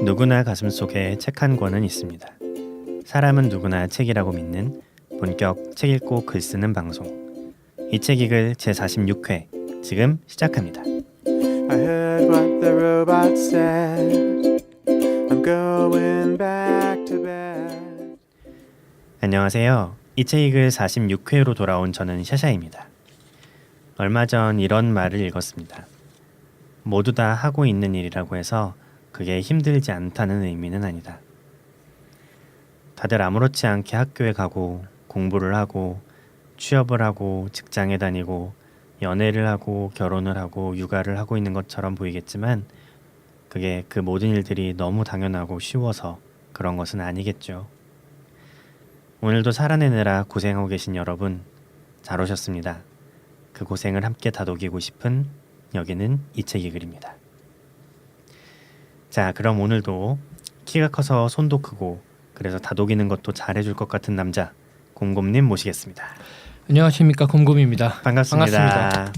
누구나 가슴속에 책 한 권은 있습니다. 사람은 누구나 책이라고 믿는 본격 책 읽고 글 쓰는 방송. 이 책 읽을 제46회 지금 시작합니다. I heard what the robot said. I'm going back to bed. 안녕하세요. 이 책 읽을 46회로 돌아온 저는 샤샤입니다. 얼마 전 이런 말을 읽었습니다. 모두 다 하고 있는 일이라고 해서 그게 힘들지 않다는 의미는 아니다. 다들 아무렇지 않게 학교에 가고 공부를 하고 취업을 하고 직장에 다니고 연애를 하고 결혼을 하고 육아를 하고 있는 것처럼 보이겠지만 그게 그 모든 일들이 너무 당연하고 쉬워서 그런 것은 아니겠죠. 오늘도 살아내느라 고생하고 계신 여러분 잘 오셨습니다. 그 고생을 함께 다독이고 싶은 여기는 이 책이 글입니다. 자, 그럼 오늘도 키가 커서 손도 크고 그래서 다독이는 것도 잘해줄 것 같은 남자 곰곰님 모시겠습니다. 안녕하십니까, 곰곰입니다. 반갑습니다.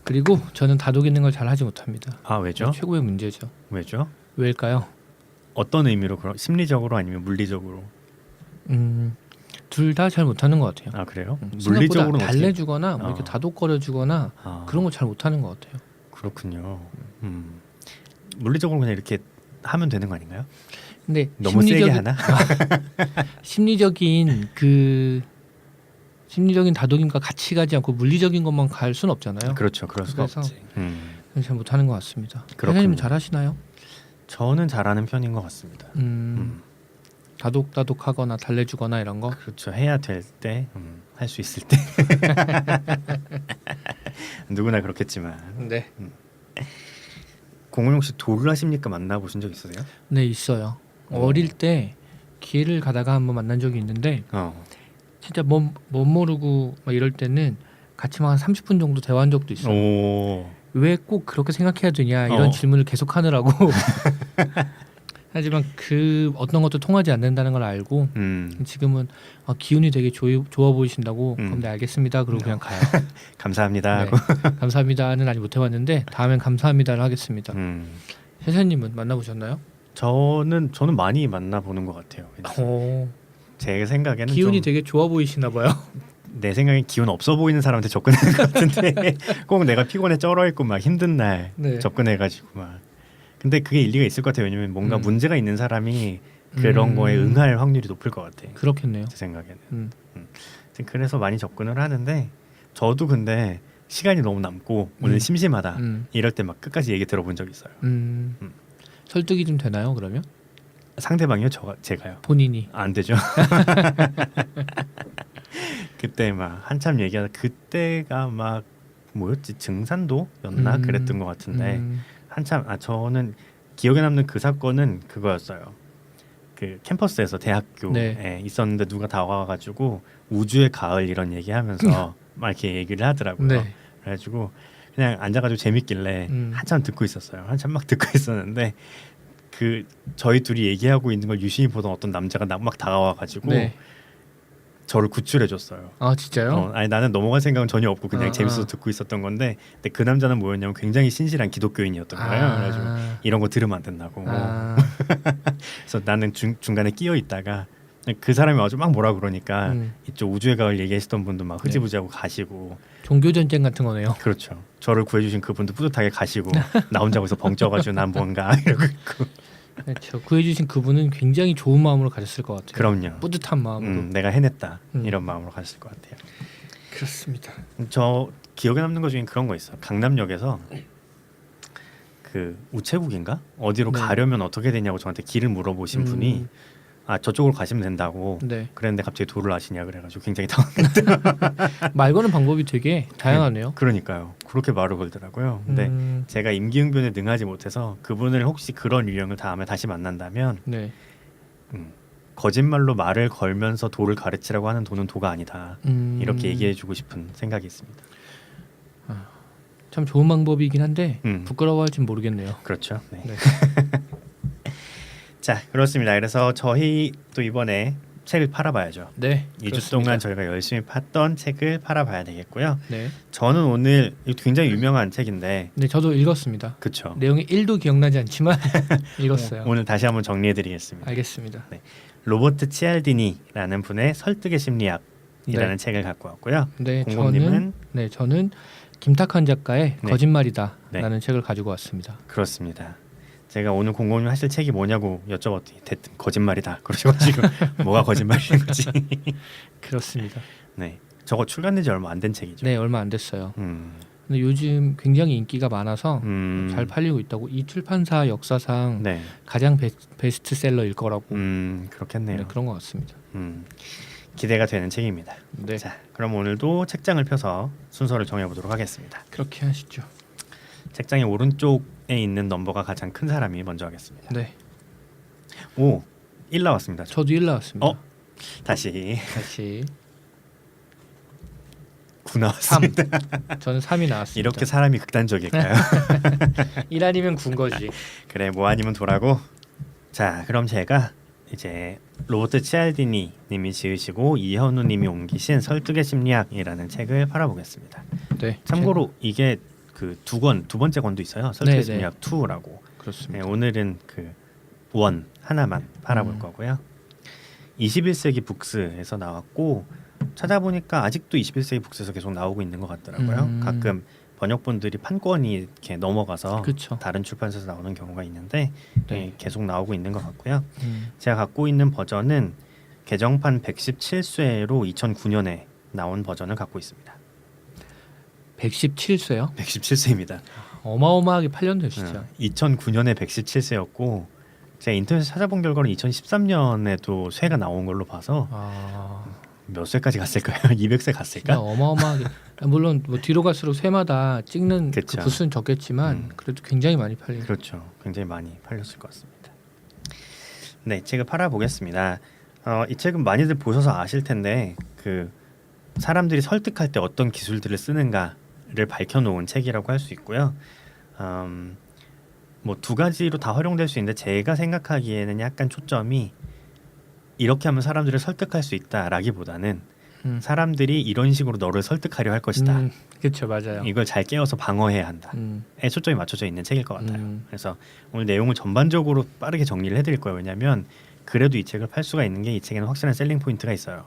그리고 저는 다독이는 걸 잘 하지 못합니다. 아, 왜죠? 최고의 문제죠. 왜죠? 왜일까요? 어떤 의미로 그런 심리적으로 아니면 물리적으로? 둘 다 잘 못하는 것 같아요. 아, 그래요? 물리적으로 물리적으로는 달래주거나 뭐 이렇게 다독거려주거나 그런 거 잘 못하는 것 같아요. 그렇군요. 물리적으로 그냥 이렇게 하면 되는 거 아닌가요? 근데 너무 세게 하나? 심리적인 다독임과 같이 가지 않고 물리적인 것만 갈 수는 없잖아요. 그렇죠. 그럴 수가 그래서 없지. 잘 못하는 것 같습니다. 그렇군요. 회장님은 잘 하시나요? 저는 잘하는 편인 것 같습니다. 다독하거나 달래주거나 이런 거. 그렇죠. 해야 될 때, 할 수 있을 때. 누구나 그렇겠지만. 네. 공은 혹시 돌을 하십니까? 만나보신 적 있으세요? 네, 있어요. 어릴 때 길을 가다가 한번 만난 적이 있는데 진짜 못 모르고 막 이럴 때는 같이 막 한 30분 정도 대화한 적도 있어요. 오. 왜 꼭 그렇게 생각해야 되냐 이런 질문을 계속 하느라고. 하지만 그 어떤 것도 통하지 않는다는 걸 알고 지금은 기운이 되게 좋아 보이신다고 그럼 네 알겠습니다. 그러고 그냥 가요. 감사합니다. 네, 감사합니다는 아직 못 해봤는데 다음엔 감사합니다를 하겠습니다. 회사님은 만나보셨나요? 저는 많이 만나보는 것 같아요. 제 생각에는 기운이 좀 되게 좋아 보이시나 봐요. 내 생각엔 기운 없어 보이는 사람한테 접근하는 것 같은데 꼭 내가 피곤해 쩔어 있고 막 힘든 날 네. 접근해가지고 막 근데 그게 일리가 있을 것 같아요. 왜냐면 뭔가 문제가 있는 사람이 그런 거에 응할 확률이 높을 것 같아요. 그렇겠네요. 제 생각에는. 그래서 많이 접근을 하는데 저도 근데 시간이 너무 남고 오늘 심심하다 이럴 때 막 끝까지 얘기 들어본 적 있어요. 설득이 좀 되나요? 그러면 상대방이요? 제가요? 본인이 안 되죠. 그때 막 한참 얘기하다 그때가 막 뭐였지? 증산도였나? 그랬던 것 같은데 한참 저는 기억에 남는 그 사건은 그거였어요. 그 캠퍼스에서 대학교에 있었는데 누가 다가와가지고 우주의 가을 이런 얘기하면서 막 이렇게 얘기를 하더라고요. 네. 그래가지고 그냥 앉아가지고 재밌길래 한참 듣고 있었어요. 한참 막 듣고 있었는데 그 저희 둘이 얘기하고 있는 걸 유심히 보던 어떤 남자가 막 다가와가지고 네. 저를 구출해줬어요. 아 진짜요? 아니 나는 넘어갈 생각은 전혀 없고 그냥 재밌어서 듣고 있었던 건데 근데 그 남자는 뭐였냐면 굉장히 신실한 기독교인이었던 거예요. 그래가지고 이런 거 들으면 안 된다고. 그래서 나는 중간에 끼어 있다가 그 사람이 아주 막 뭐라 그러니까 이쪽 우주의 가을 얘기하시던 분도 막 흐지부지하고 가시고 종교 전쟁 같은 거네요. 그렇죠. 저를 구해주신 그분도 뿌듯하게 가시고 나 혼자 거기서 벙쪄가지고 난 뭔가 이러고 있고. 그렇죠. 구해주신 그분은 굉장히 좋은 마음으로 가셨을 것 같아요. 그럼요. 뿌듯한 마음으로. 내가 해냈다 이런 마음으로 가셨을 것 같아요. 그렇습니다. 저 기억에 남는 것 중에 그런 거 있어요. 강남역에서 그 우체국인가 어디로 가려면 어떻게 되냐고 저한테 길을 물어보신 분이 저쪽으로 가시면 된다고 그랬는데 갑자기 도를 아시냐 그래가지고 굉장히 당황했어요. 말 거는 방법이 되게 다양하네요. 그러니까요. 그렇게 말을 걸더라고요. 근데 제가 임기응변에 능하지 못해서 그분을 혹시 그런 유형을 다음에 다시 만난다면 거짓말로 말을 걸면서 도를 가르치라고 하는 도는 도가 아니다. 이렇게 얘기해주고 싶은 생각이 있습니다. 참 좋은 방법이긴 한데 부끄러워할진 모르겠네요. 그렇죠. 네. 자, 그렇습니다. 그래서 저희 또 이번에 책을 팔아봐야죠. 네. 2주 그렇습니다. 동안 저희가 열심히 팠던 책을 팔아봐야 되겠고요. 네. 저는 오늘 이거 굉장히 유명한 책인데, 네, 저도 읽었습니다. 그쵸? 내용이 1도 기억나지 않지만 읽었어요. 오늘 다시 한번 정리해드리겠습니다. 알겠습니다. 로버트 치알디니라는 분의 설득의 심리학이라는 책을 갖고 왔고요. 네, 공공님은 저는 김탁한 작가의 네. 거짓말이다라는 네. 책을 가지고 왔습니다. 그렇습니다. 제가 오늘 공공님 하실 책이 뭐냐고 여쭤봤더니 대뜸 거짓말이다 그러셔가지고 뭐가 거짓말인 거지? 그렇습니다. 네, 저거 출간된 지 얼마 안 된 책이죠. 네, 얼마 안 됐어요. 음, 근데 요즘 굉장히 인기가 많아서 음, 잘 팔리고 있다고 이 출판사 역사상 네, 가장 베스트셀러일 거라고 그렇겠네요. 네, 그런 것 같습니다. 기대가 되는 책입니다. 네, 자, 그럼 오늘도 책장을 펴서 순서를 정해보도록 하겠습니다. 그렇게 하시죠. 책장의 오른쪽에 있는 넘버가 가장 큰 사람이 먼저 하겠습니다. 네, 오, 1 나왔습니다. 저도 1 나왔습니다. 어? 다시 다시 9 나왔습니다. 3. 저는 3이 나왔습니다. 이렇게 사람이 극단적일까요? 1 아니면 9인 거지. 그래, 뭐 아니면 도라고. 자, 그럼 제가 이제 로버트 치알디니 님이 지으시고 이현우 님이 옮기신 설득의 심리학이라는 책을 팔아보겠습니다. 네, 참고로 이게 그 두 번째 권도 있어요. 설득의 심리학 2라고. 그렇습니다. 네, 오늘은 그 원 하나만 팔아볼 거고요. 21세기 북스에서 나왔고 찾아보니까 아직도 21세기 북스에서 계속 나오고 있는 것 같더라고요. 가끔 번역본들이 판권이 이렇게 넘어가서 그쵸. 다른 출판사에서 나오는 경우가 있는데 네. 계속 나오고 있는 것 같고요. 제가 갖고 있는 버전은 개정판 117쇄로 2009년에 나온 버전을 갖고 있습니다. 117쇄요? 117쇄입니다. 어마어마하게 팔렸네요, 진짜. 2009년에 117쇄였고 제가 인터넷에서 찾아본 결과는 2013년에도 쇄가 나온 걸로 봐서 몇 쇄까지 갔을까요? 200쇄 갔을까? 진짜 어마어마하게. 물론 뭐 뒤로 갈수록 쇄마다 찍는 그 그쵸. 부수는 적겠지만 그래도 굉장히 많이 팔린. 그렇죠. 굉장히 많이 팔렸을 것 같습니다. 네, 책을 팔아보겠습니다. 이 책은 많이들 보셔서 아실 텐데 그 사람들이 설득할 때 어떤 기술들을 쓰는가를 밝혀놓은 책이라고 할 수 있고요. 뭐 두 가지로 다 활용될 수 있는데 제가 생각하기에는 약간 초점이 이렇게 하면 사람들을 설득할 수 있다라기보다는 사람들이 이런 식으로 너를 설득하려 할 것이다. 그렇죠, 맞아요. 이걸 잘 깨워서 방어해야 한다에 초점이 맞춰져 있는 책일 것 같아요. 그래서 오늘 내용을 전반적으로 빠르게 정리를 해드릴 거예요. 왜냐하면 그래도 이 책을 팔 수가 있는 게 이 책에는 확실한 셀링 포인트가 있어요.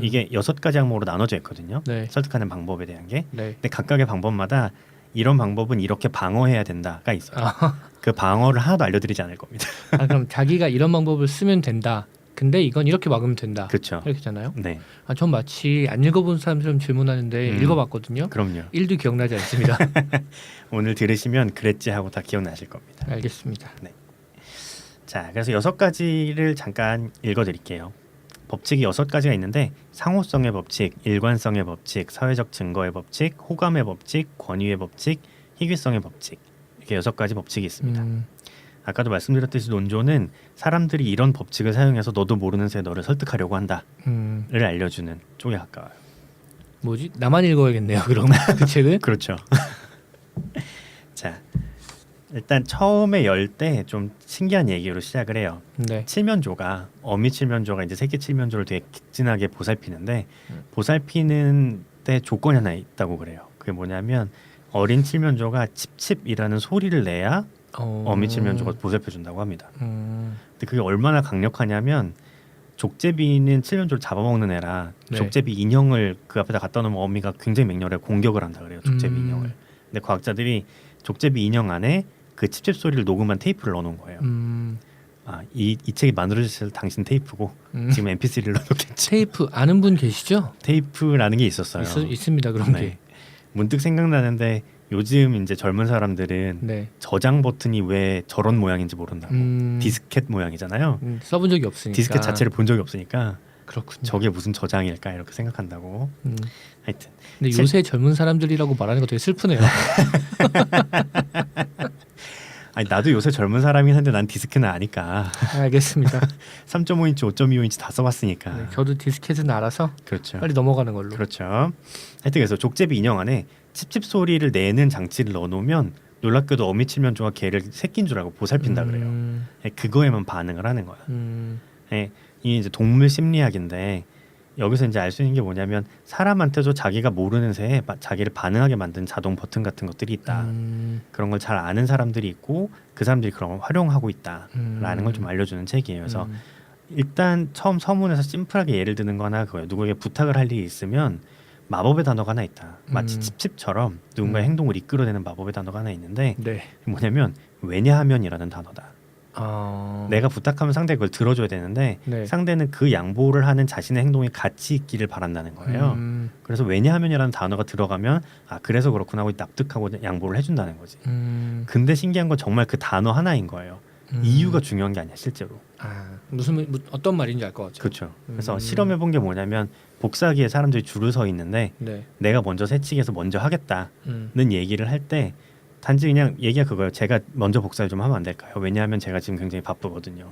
이게 6가지 항목으로 나눠져 있거든요. 네. 설득하는 방법에 대한 게. 네. 근데 각각의 방법마다 이런 방법은 이렇게 방어해야 된다가 있어요. 그 방어를 하나도 알려드리지 않을 겁니다. 그럼 자기가 이런 방법을 쓰면 된다. 근데 이건 이렇게 막으면 된다. 그렇죠. 이렇게잖아요. 네, 전 마치 안 읽어본 사람처럼 질문하는데 읽어봤거든요. 그럼요. 1도 기억나지 않습니다. 오늘 들으시면 그랬지 하고 다 기억나실 겁니다. 알겠습니다. 자, 그래서 6가지를 잠깐 읽어드릴게요. 법칙이 6가지가 있는데 상호성의 법칙, 일관성의 법칙, 사회적 증거의 법칙, 호감의 법칙, 권위의 법칙, 희귀성의 법칙 이렇게 6가지 법칙이 있습니다. 아까도 말씀드렸듯이 논조는 사람들이 이런 법칙을 사용해서 너도 모르는 새에 너를 설득하려고 한다를 알려주는 쪽에 가까워요. 뭐지? 나만 읽어야겠네요. 그럼 그 책은? 그렇죠. 자, 일단 처음에 열 때 좀 신기한 얘기로 시작을 해요. 네. 칠면조가 어미 칠면조가 이제 새끼 칠면조를 되게 직진하게 보살피는데 보살피는 데 조건이 하나 있다고 그래요. 그게 뭐냐면 어린 칠면조가 칩칩이라는 소리를 내야 어미 칠면조가 보살펴준다고 합니다. 근데 그게 얼마나 강력하냐면 족제비는 칠면조를 잡아먹는 애라 네. 족제비 인형을 그 앞에다 갖다 놓으면 어미가 굉장히 맹렬하게 공격을 한다 그래요. 족제비 인형을. 근데 과학자들이 족제비 인형 안에 그 칩칩 소리를 녹음한 테이프를 넣어놓은 거예요. 이 책이 만들어졌을 당신 테이프고 지금 MP3를 넣어놓겠지. 테이프 아는 분 계시죠? 테이프라는 게 있었어요. 있습니다. 그런 네. 게. 문득 생각나는데 요즘 이제 젊은 사람들은 네. 저장 버튼이 왜 저런 모양인지 모른다고. 디스켓 모양이잖아요. 써본 적이 없으니까. 디스켓 자체를 본 적이 없으니까 그렇군요. 저게 무슨 저장일까 이렇게 생각한다고. 하여튼 근데 요새 젊은 사람들이라고 말하는 거 되게 슬프네요. 아니 나도 요새 젊은 사람이긴 한데 난 디스켓은 아니까. 알겠습니다. 3.5인치, 5.25인치 다 써봤으니까. 네, 저도 디스켓은 알아서 그렇죠. 빨리 넘어가는 걸로. 그렇죠. 하여튼 그래서 족제비 인형 안에 칩칩 소리를 내는 장치를 넣어놓으면 놀랍게도 어미 칠면조가 걔를 새끼인 줄 알고 보살핀다 그래요. 그거에만 반응을 하는 거야. 이 이제 동물 심리학인데 여기서 이제 알 수 있는 게 뭐냐면 사람한테도 자기가 모르는 새에 자기를 반응하게 만든 자동 버튼 같은 것들이 있다. 그런 걸 잘 아는 사람들이 있고 그 사람들이 그런 걸 활용하고 있다라는 걸 좀 알려주는 책이에요. 그래서 일단 처음 서문에서 심플하게 예를 드는 거나 그거예요. 누구에게 부탁을 할 일이 있으면 마법의 단어가 하나 있다. 마치 칩칩처럼 누군가의 행동을 이끌어내는 마법의 단어가 하나 있는데 네. 뭐냐면 왜냐하면이라는 단어다. 아. 내가 부탁하면 상대가 그걸 들어줘야 되는데 네. 상대는 그 양보를 하는 자신의 행동이 가치 있기를 바란다는 거예요. 그래서 왜냐하면이라는 단어가 들어가면 아 그래서 그렇구나 하고 납득하고 양보를 해준다는 거지. 근데 신기한 건 정말 그 단어 하나인 거예요. 이유가 중요한 게 아니야 실제로. 아, 무슨 어떤 말인지 알 것 같아요. 그렇죠. 그래서 실험해 본 게 뭐냐면 복사기에 사람들이 줄을 서 있는데 네. 내가 먼저 새치기해서 먼저 하겠다는 얘기를 할 때 단지 그냥 얘기가 그거예요. 제가 먼저 복사를 좀 하면 안 될까요? 왜냐하면 제가 지금 굉장히 바쁘거든요.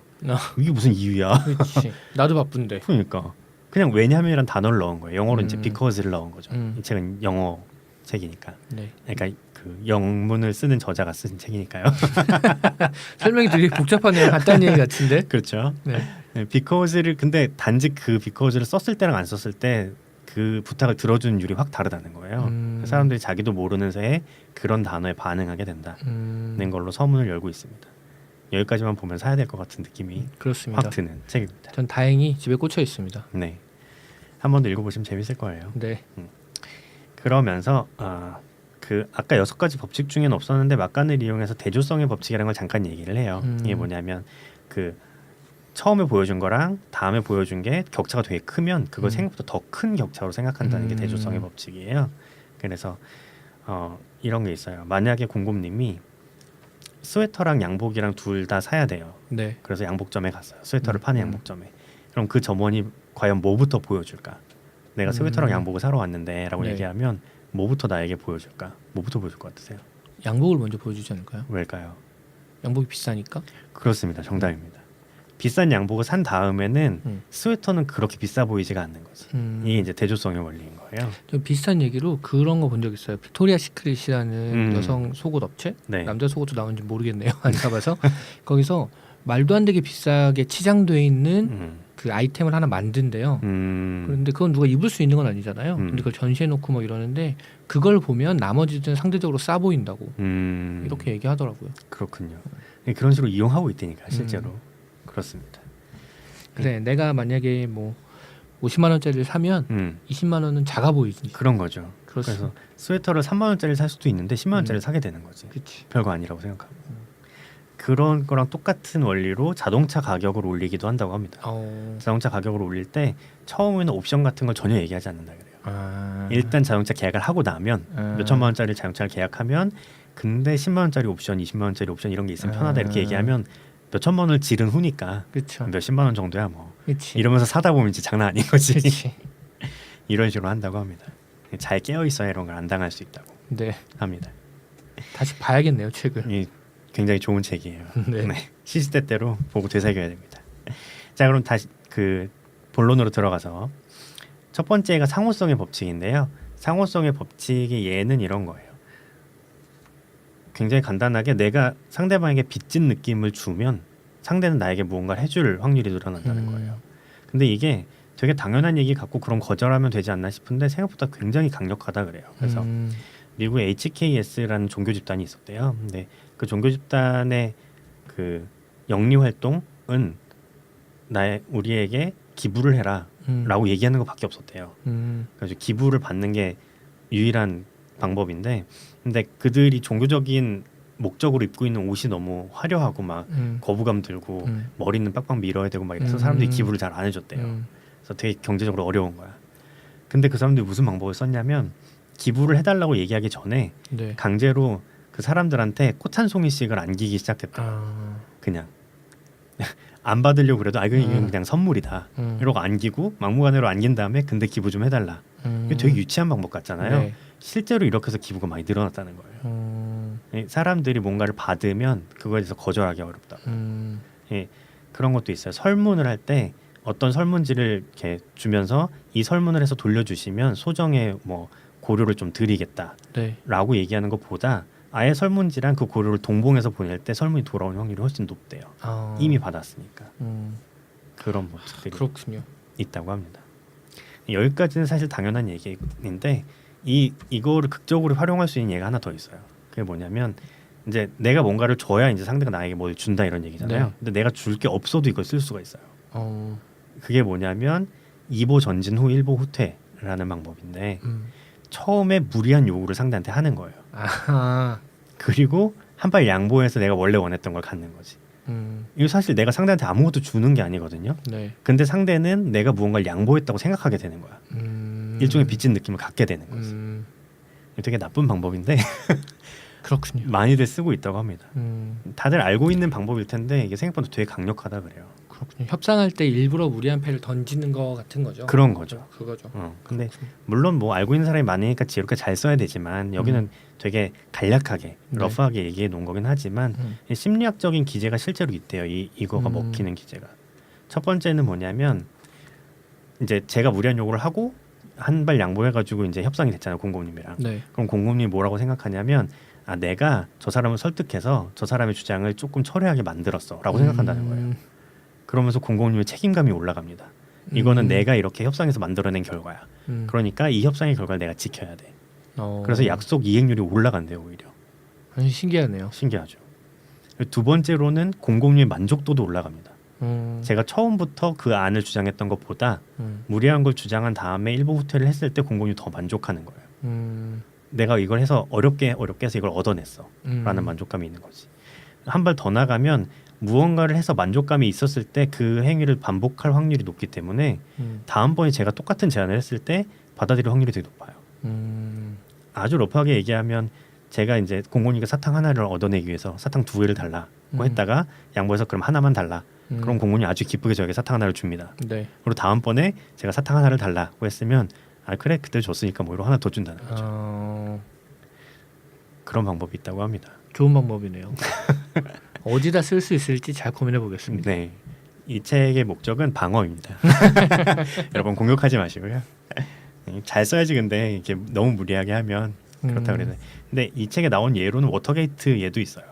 이게 무슨 이유야? 그렇지. 나도 바쁜데. 그러니까 그냥 왜냐하면이란 단어를 넣은 거예요. 영어로 이제 because를 넣은 거죠. 이 책은 영어 책이니까. 네. 그러니까 그 영문을 쓰는 저자가 쓴 책이니까요. 설명이 되게 복잡하네요. 간단한 얘기 같은데. 그렇죠. 네. 네, because를 근데 단지 그 because를 썼을 때랑 안 썼을 때 그 부탁을 들어주는 율이 확 다르다는 거예요. 사람들이 자기도 모르는 새에 그런 단어에 반응하게 된다는 걸로 서문을 열고 있습니다. 여기까지만 보면 사야 될 것 같은 느낌이 그렇습니다. 확 드는 책입니다. 전 다행히 집에 꽂혀 있습니다. 네, 한 번 더 읽어보시면 재밌을 거예요. 네. 그러면서 그 아까 6가지 법칙 중에는 없었는데 막간을 이용해서 대조성의 법칙이라는 걸 잠깐 얘기를 해요. 이게 뭐냐면 그 처음에 보여준 거랑 다음에 보여준 게 격차가 되게 크면 그걸 생각보다 더 큰 격차로 생각한다는 게 대조성의 법칙이에요. 그래서 이런 게 있어요. 만약에 공곰님이 스웨터랑 양복이랑 둘 다 사야 돼요. 네. 그래서 양복점에 갔어요. 스웨터를 파는 양복점에. 그럼 그 점원이 과연 뭐부터 보여줄까? 내가 스웨터랑 양복을 사러 왔는데 라고 네. 얘기하면 뭐부터 나에게 보여줄까? 뭐부터 보여줄 것 같으세요? 양복을 먼저 보여주지 않을까요? 왜일까요? 양복이 비싸니까. 그렇습니다. 정답입니다. 비싼 양복을 산 다음에는 스웨터는 그렇게 비싸 보이지가 않는 거지. 이게 이제 대조성의 원리인 거예요. 좀 비슷한 얘기로 그런 거 본 적 있어요. 빅토리아 시크릿이라는 여성 속옷 업체, 네. 남자 속옷도 나오는지 모르겠네요. 안 가봐서 거기서 말도 안 되게 비싸게 치장돼 있는 그 아이템을 하나 만든대요. 그런데 그건 누가 입을 수 있는 건 아니잖아요. 근데 그걸 전시해놓고 뭐 이러는데 그걸 보면 나머지는 상대적으로 싸 보인다고 이렇게 얘기하더라고요. 그렇군요. 그런 식으로 이용하고 있다니까 실제로. 그렇습니다. 그래, 내가 만약에 뭐 50만 원짜리를 사면 20만 원은 작아 보이지. 그런 거죠. 그렇습니다. 그래서 스웨터를 3만 원짜리 살 수도 있는데 10만 원짜리 사게 되는 거지. 그치. 별거 아니라고 생각하고. 그런 거랑 똑같은 원리로 자동차 가격을 올리기도 한다고 합니다. 자동차 가격을 올릴 때 처음에는 옵션 같은 걸 전혀 얘기하지 않는다 그래요. 일단 자동차 계약을 하고 나면 몇 천만 원짜리 자동차를 계약하면 근데 10만 원짜리 옵션, 20만 원짜리 옵션 이런 게 있으면 편하다 이렇게 얘기하면 몇 천만 원을 지른 후니까 그쵸. 몇 십만 원 정도야 뭐. 그치. 이러면서 사다 보면 이제 장난 아닌 거지. 그치. 이런 식으로 한다고 합니다. 잘 깨어 있어야 이런 걸 안 당할 수 있다고 네. 합니다. 다시 봐야겠네요, 책을. 이 굉장히 좋은 책이에요. 네. 시시때때로 보고 되새겨야 됩니다. 자, 그럼 다시 그 본론으로 들어가서 첫 번째가 상호성의 법칙인데요. 상호성의 법칙의 예는 이런 거예요. 굉장히 간단하게 내가 상대방에게 빚진 느낌을 주면 상대는 나에게 무언가를 해줄 확률이 늘어난다는 거예요. 근데 이게 되게 당연한 얘기 같고 그럼 거절하면 되지 않나 싶은데 생각보다 굉장히 강력하다 그래요. 그래서 미국의 HKS라는 종교 집단이 있었대요. 근데 그 종교 집단의 그 영리 활동은 우리에게 기부를 해라라고 얘기하는 것밖에 없었대요. 그래서 기부를 받는 게 유일한 방법인데, 근데 그들이 종교적인 목적으로 입고 있는 옷이 너무 화려하고 막 거부감 들고 머리는 빡빡 밀어야 되고 막 이래서 사람들이 기부를 잘 안 해줬대요. 그래서 되게 경제적으로 어려운 거야. 근데 그 사람들이 무슨 방법을 썼냐면 기부를 해달라고 얘기하기 전에 네. 강제로 그 사람들한테 꽃 한 송이씩을 안기기 시작했다. 그냥 안 받으려고 그래도 이건 그냥 선물이다. 이러고 안기고 막무가내로 안긴 다음에 근데 기부 좀 해달라. 이게 되게 유치한 방법 같잖아요. 네. 실제로 이렇게 해서 기부가 많이 늘어났다는 거예요. 사람들이 뭔가를 받으면 그거에 대해서 거절하기 어렵다고. 그런 것도 있어요. 설문을 할 때 어떤 설문지를 이렇게 주면서 이 설문을 해서 돌려주시면 소정의 뭐 고료를 좀 드리겠다라고 네. 얘기하는 것보다 아예 설문지랑 그 고료를 동봉해서 보낼 때 설문이 돌아오는 확률이 훨씬 높대요. 이미 받았으니까. 그런 모습들이 그렇군요. 있다고 합니다. 여기까지는 사실 당연한 얘기인데 이거를 극적으로 활용할 수 있는 예가 하나 더 있어요. 그게 뭐냐면 이제 내가 뭔가를 줘야 이제 상대가 나에게 뭘 준다 이런 얘기잖아요. 네. 근데 내가 줄 게 없어도 이걸 쓸 수가 있어요. 어, 그게 뭐냐면 2보 전진 후 1보 후퇴라는 방법인데 처음에 무리한 요구를 상대한테 하는 거예요. 아하, 그리고 한 발 양보해서 내가 원래 원했던 걸 갖는 거지. 이거 사실 내가 상대한테 아무것도 주는 게 아니거든요. 네, 근데 상대는 내가 무언가를 양보했다고 생각하게 되는 거야. 일종의 빚진 느낌을 갖게 되는 거지. 이거 되게 나쁜 방법인데 그렇군요. 많이들 쓰고 있다고 합니다. 다들 알고 있는 방법일 텐데 이게 생각보다 되게 강력하다 그래요. 그렇군요. 협상할 때 일부러 무리한 패를 던지는 거 같은 거죠. 그런 거죠. 그거죠. 근데 물론 뭐 알고 있는 사람이 많으니까 지혜롭게 잘 써야 되지만 여기는 되게 간략하게 네. 러프하게 얘기해 놓은 거긴 하지만 심리학적인 기제가 실제로 있대요. 이거가 먹히는 기제가. 첫 번째는 뭐냐면 이제 제가 무리한 요구를 하고 한 발 양보해가지고 이제 협상이 됐잖아요. 공공님이랑. 네. 그럼 공공님이 뭐라고 생각하냐면 내가 저 사람을 설득해서 저 사람의 주장을 조금 철회하게 만들었어라고 생각한다는 거예요. 그러면서 공공님의 책임감이 올라갑니다. 이거는 내가 이렇게 협상에서 만들어낸 결과야. 그러니까 이 협상의 결과를 내가 지켜야 돼. 그래서 약속 이행률이 올라간대요. 오히려. 아주 신기하네요. 신기하죠. 두 번째로는 공공님의 만족도도 올라갑니다. 제가 처음부터 그 안을 주장했던 것보다 무리한 걸 주장한 다음에 일부 후퇴를 했을 때 공공님이 더 만족하는 거예요. 내가 이걸 해서 어렵게 해서 이걸 얻어냈어 라는 만족감이 있는 거지. 한 발 더 나가면 무언가를 해서 만족감이 있었을 때 그 행위를 반복할 확률이 높기 때문에 다음번에 제가 똑같은 제안을 했을 때 받아들일 확률이 되게 높아요. 아주 러프하게 얘기하면 제가 이제 공공님께 사탕 하나를 얻어내기 위해서 사탕 2개를 달라고 했다가 양보해서 그럼 하나만 달라. 그럼 공공님이 아주 기쁘게 저에게 사탕 하나를 줍니다. 네. 그리고 다음번에 제가 사탕 하나를 달라고 했으면 그래 그때 줬으니까 뭐 이거 하나 더 준다는 거죠. 그런 방법이 있다고 합니다. 좋은 방법이네요. 어디다 쓸 수 있을지 잘 고민해 보겠습니다. 네, 이 책의 목적은 방어입니다. 여러분 공격하지 마시고요. 잘 써야지. 근데 이렇게 너무 무리하게 하면 그렇다 그래요. 근데 이 책에 나온 예로는 워터게이트 예도 있어요.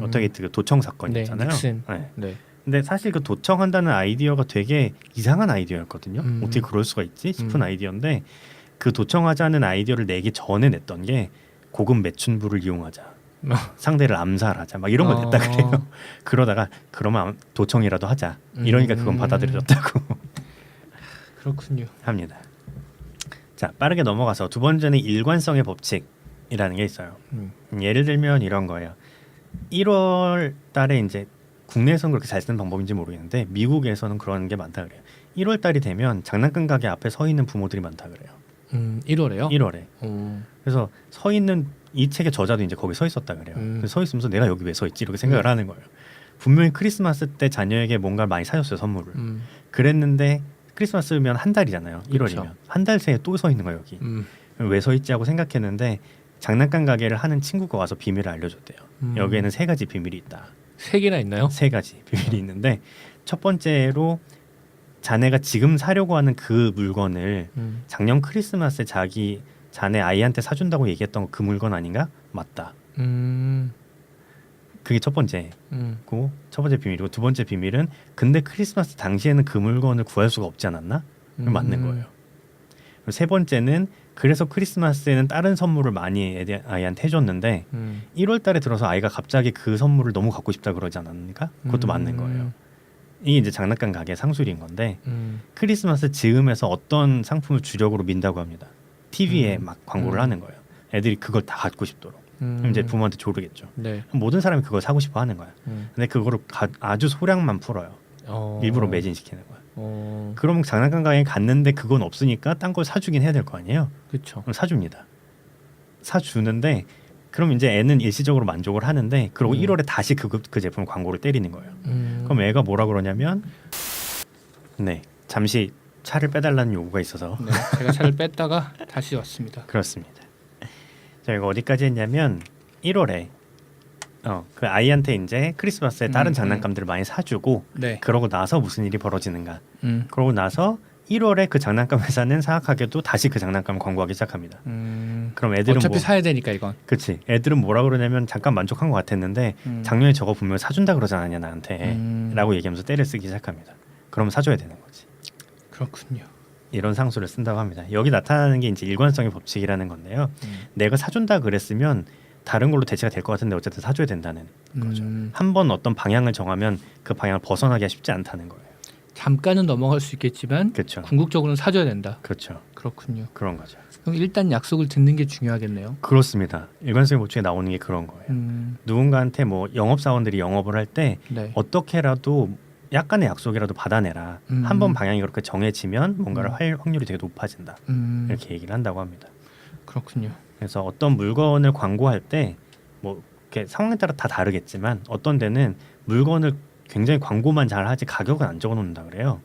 워터게이트 그 도청 사건 네, 있잖아요. 닉슨. 네. 네. 근데 사실 그 도청한다는 아이디어가 되게 이상한 아이디어였거든요. 어떻게 그럴 수가 있지 싶은 아이디어인데 그 도청하자는 아이디어를 내기 전에 냈던 게 고급 매춘부를 이용하자. 상대를 암살하자 막 이런 걸 냈다 그래요. 그러다가 그러면 도청이라도 하자. 이러니까 그건 받아들여졌다고 그렇군요. 합니다. 자, 빠르게 넘어가서 두 번째는 일관성의 법칙이라는 게 있어요. 예를 들면 이런 거예요. 1월 달에 이제 국내에서는 그렇게 잘 쓰는 방법인지 모르겠는데 미국에서는 그런 게 많다 그래요. 1월 달이 되면 장난감 가게 앞에 서 있는 부모들이 많다 그래요. 1월에요? 1월에. 그래서 서 있는 이 책의 저자도 이제 거기 서 있었다 그래요. 그래서 서 있으면서 내가 여기 왜 서 있지 이렇게 생각을 하는 거예요. 분명히 크리스마스 때 자녀에게 뭔가를 많이 사줬어요. 선물을. 그랬는데 크리스마스면 한 달이잖아요. 1월이면. 그쵸. 한 달 새에 또 서 있는 거예요. 여기. 왜 서 있지 하고 생각했는데 장난감 가게를 하는 친구가 와서 비밀을 알려줬대요. 여기에는 3가지 비밀이 있다. 3개나 있나요? 3가지 비밀이 있는데 첫 번째로 자네가 지금 사려고 하는 그 물건을 작년 크리스마스에 자네 아이한테 사준다고 얘기했던 그 물건 아닌가? 맞다. 그게 첫 번째고 첫 번째 비밀이고 두 번째 비밀은 근데 크리스마스 당시에는 그 물건을 구할 수가 없지 않았나? 맞는 거예요. 그리고 세 번째는 그래서 크리스마스에는 다른 선물을 많이 아이한테 해줬는데 1월 달에 들어서 아이가 갑자기 그 선물을 너무 갖고 싶다 그러지 않았는가? 그것도 맞는 거예요. 이게 이제 장난감 가게 상술인 건데 크리스마스 즈음에서 어떤 상품을 주력으로 민다고 합니다. TV에 막 광고를 하는 거예요. 애들이 그걸 다 갖고 싶도록. 그럼 이제 부모한테 조르겠죠. 네. 모든 사람이 그걸 사고 싶어 하는 거야. 근데 그거를 아주 소량만 풀어요. 일부러 매진시키는 거야. 그럼 장난감 가게에 갔는데 그건 없으니까 딴 걸 사주긴 해야 될 거 아니에요. 그렇죠. 그럼 사줍니다. 사주는데 그럼 이제 애는 일시적으로 만족을 하는데 그리고 1월에 다시 그 제품 광고를 때리는 거예요. 그럼 애가 뭐라 그러냐면 네 잠시 차를 빼달라는 요구가 있어서 네, 제가 차를 뺐다가 다시 왔습니다. 그렇습니다. 저희가 어디까지 했냐면 1월에 그 아이한테 이제 크리스마스에 다른 장난감들을 많이 사주고 네. 그러고 나서 무슨 일이 벌어지는가. 그러고 나서 1월에 그 장난감 회사는 사악하게도 다시 그 장난감을 광고하기 시작합니다. 그럼 애들은 어차피 사야 되니까 이건. 그치. 애들은 뭐라 그러냐면 잠깐 만족한 것 같았는데 작년에 저거 분명 사준다 그러지 않았냐 나한테 라고 얘기하면서 때를 쓰기 시작합니다. 그럼 사줘야 되는 거지. 그렇군요. 이런 상수를 쓴다고 합니다. 여기 나타나는 게 이제 일관성의 법칙이라는 건데요. 내가 사준다 그랬으면 다른 걸로 대체가 될 것 같은데 어쨌든 사줘야 된다는 거죠. 한 번 어떤 방향을 정하면 그 방향을 벗어나기가 쉽지 않다는 거예요. 잠깐은 넘어갈 수 있겠지만 그렇죠. 궁극적으로는 사줘야 된다. 그렇죠. 그렇군요. 그런 거죠. 그럼 일단 약속을 듣는 게 중요하겠네요. 그렇습니다. 일관성의 법칙에 나오는 게 그런 거예요. 누군가한테 뭐 영업사원들이 영업을 할 때 네. 어떻게라도 약간의 약속이라도 받아내라. 한 번 방향이 그렇게 정해지면 뭔가를 할 확률이 되게 높아진다. 이렇게 얘기를 한다고 합니다. 그렇군요. 그래서 어떤 물건을 광고할 때 뭐 이렇게 상황에 따라 다 다르겠지만 어떤 데는 물건을 굉장히 광고만 잘 하지 가격은 안 적어 놓는다 그래요.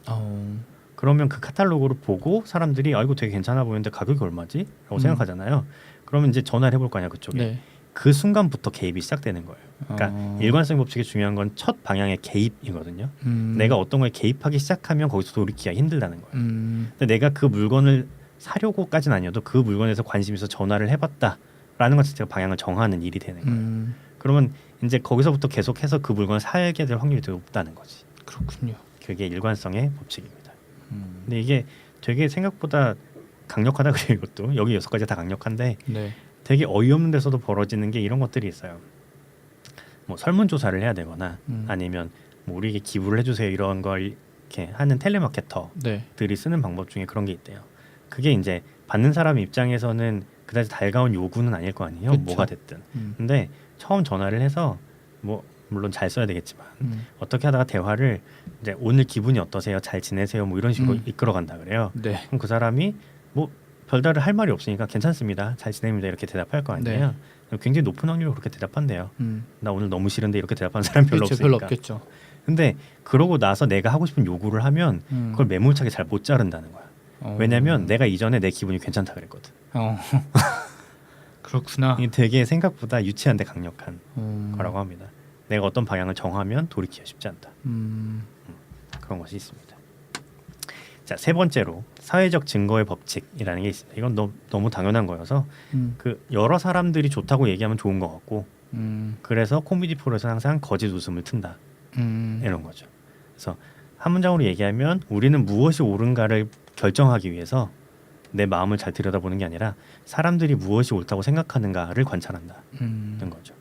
그러면 그 카탈로그를 보고 사람들이 아 이거 되게 괜찮아 보이는데 가격이 얼마지? 라고 생각하잖아요. 그러면 이제 전화를 해볼 거 아니야 그쪽에. 네. 그 순간부터 개입이 시작되는 거예요. 그러니까 일관성 법칙이 중요한 건 첫 방향의 개입이거든요. 내가 어떤 거에 개입하기 시작하면 거기서 돌이키기가 힘들다는 거예요. 근데 내가 그 물건을 사려고까지는 아니어도 그 물건에서 관심 있어 전화를 해봤다라는 것 자체가 방향을 정하는 일이 되는 거예요. 그러면 이제 거기서부터 계속해서 그 물건을 사게 될 확률이 되게 높다는 거지. 그렇군요. 그게 일관성의 법칙입니다. 근데 이게 되게 생각보다 강력하다 그래요. 이것도 여기 6가지 다 강력한데 네. 되게 어이없는 데서도 벌어지는 게 이런 것들이 있어요. 뭐 설문조사를 해야 되거나 아니면 뭐 우리에게 기부를 해주세요 이런 걸 이렇게 하는 텔레마케터들이 네. 쓰는 방법 중에 그런 게 있대요. 그게 이제 받는 사람 입장에서는 그다지 달가운 요구는 아닐 거 아니에요. 그쵸. 뭐가 됐든. 근데 처음 전화를 해서 뭐 물론 잘 써야 되겠지만 어떻게 하다가 대화를 이제 오늘 기분이 어떠세요? 잘 지내세요? 뭐 이런 식으로 이끌어간다 그래요. 네. 그럼 그 사람이 뭐 별다른 할 말이 없으니까 괜찮습니다. 잘 지냅니다. 이렇게 대답할 거 아니에요. 굉장히 높은 확률로 그렇게 대답한대요. 나 오늘 너무 싫은데 이렇게 대답하는 사람 별로 그렇죠. 없으니까. 별로 없겠죠. 근데 그러고 나서 내가 하고 싶은 요구를 하면 그걸 매몰차게 잘 못 자른다는 거야. 왜냐면 내가 이전에 내 기분이 괜찮다 그랬거든. 그렇구나. 이게 되게 생각보다 유치한데 강력한 거라고 합니다. 내가 어떤 방향을 정하면 돌이키기가 쉽지 않다. 그런 것이 있습니다. 자, 세 번째로 사회적 증거의 법칙이라는 게 있습니다. 이건 너무 당연한 거여서 그 여러 사람들이 좋다고 얘기하면 좋은 것 같고 그래서 코미디 프로에서 항상 거짓 웃음을 튼다 이런 거죠. 그래서 한 문장으로 얘기하면 우리는 무엇이 옳은가를 결정하기 위해서 내 마음을 잘 들여다보는 게 아니라 사람들이 무엇이 옳다고 생각하는가를 관찰한다는 거죠.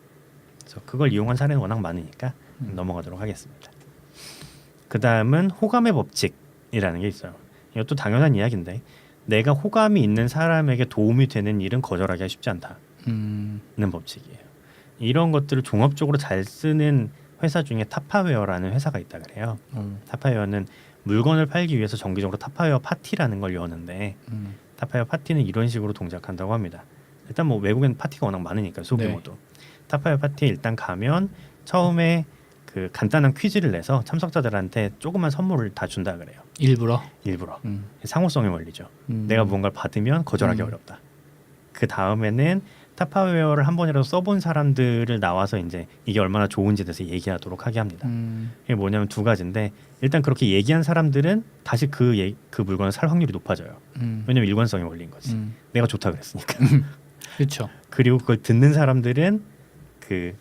그래서 그걸 이용한 사례는 워낙 많으니까 넘어가도록 하겠습니다. 그 다음은 호감의 법칙이라는 게 있어요. 이것도 당연한 이야기인데 내가 호감이 있는 사람에게 도움이 되는 일은 거절하기가 쉽지 않다는 법칙이에요. 이런 것들을 종합적으로 잘 쓰는 회사 중에 타파웨어라는 회사가 있다 그래요. 타파웨어는 물건을 팔기 위해서 정기적으로 타파웨어 파티라는 걸 여는데 타파웨어 파티는 이런 식으로 동작한다고 합니다. 일단 뭐 외국엔 파티가 워낙 많으니까 소규모도. 타파웨어 파티에 일단 가면 처음에 그 간단한 퀴즈를 내서 참석자들한테 조그만 선물을 다 준다 그래요. 일부러 상호성의 원리죠. 내가 무언가를 받으면 거절하기 어렵다. 그 다음에는 타파웨어를 한 번이라도 써본 사람들을 나와서 이제 이게 얼마나 좋은지에 대해서 얘기하도록 하게 합니다. 이게 뭐냐면 두 가지인데 일단 그렇게 얘기한 사람들은 다시 그 물건을 살 확률이 높아져요. 왜냐면 일관성의 원리인 거지. 내가 좋다 그랬으니까. 그렇죠. 그리고 그걸 듣는 사람들은 그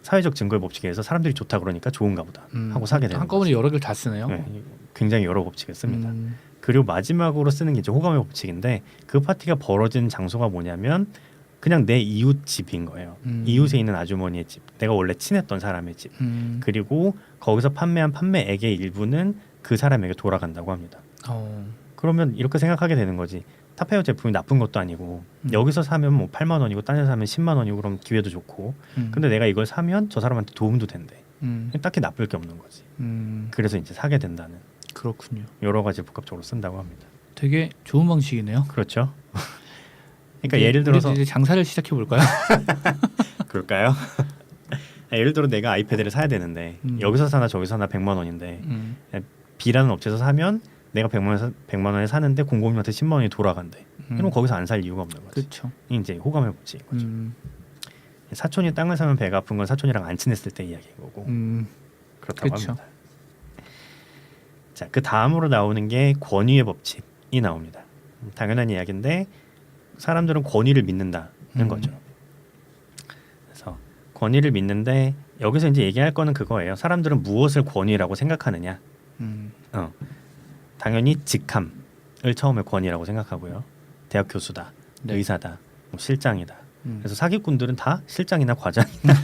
사회적 증거의 법칙에 의해서 사람들이 좋다 그러니까 좋은가 보다 하고 사게 되는 한꺼번에 거지. 여러 개를 다 쓰네요. 네, 굉장히 여러 법칙을 씁니다. 그리고 마지막으로 쓰는 게 이제 호감의 법칙인데 그 파티가 벌어진 장소가 뭐냐면 그냥 내 이웃 집인 거예요. 이웃에 있는 아주머니의 집, 내가 원래 친했던 사람의 집. 그리고 거기서 판매한 판매액의 일부는 그 사람에게 돌아간다고 합니다. 그러면 이렇게 생각하게 되는 거지. 타파웨어 제품이 나쁜 것도 아니고 여기서 사면 뭐 8만 원이고 딴 데 사면 10만 원이고 그럼 기회도 좋고 근데 내가 이걸 사면 저 사람한테 도움도 된대. 딱히 나쁠 게 없는 거지. 그래서 이제 사게 된다는. 그렇군요. 여러 가지 복합적으로 쓴다고 합니다. 되게 좋은 방식이네요. 그렇죠. 그러니까 예를 들어서 이제 장사를 시작해 볼까요? 그럴까요? 예를 들어 내가 아이패드를 사야 되는데 여기서 사나 저기서 사나 100만 원인데 B라는 업체에서 사면 내가 100만 원에 사는데 공공님한테 10만 원이 돌아간대. 그럼 거기서 안 살 이유가 없는 거지. 그렇죠. 이제 호감의 법칙인 거죠. 사촌이 땅을 사면 배가 아픈 건 사촌이랑 안 친했을 때 이야기인 거고 그렇다고 그쵸. 합니다. 자, 그 다음으로 나오는 게 권위의 법칙이 나옵니다. 당연한 이야기인데 사람들은 권위를 믿는다는 거죠. 그래서 권위를 믿는데 여기서 이제 얘기할 거는 그거예요. 사람들은 무엇을 권위라고 생각하느냐. 당연히 직함을 처음에 권위라고 생각하고요. 대학 교수다, 네. 의사다, 뭐 실장이다. 그래서 사기꾼들은 다 실장이나 과장이나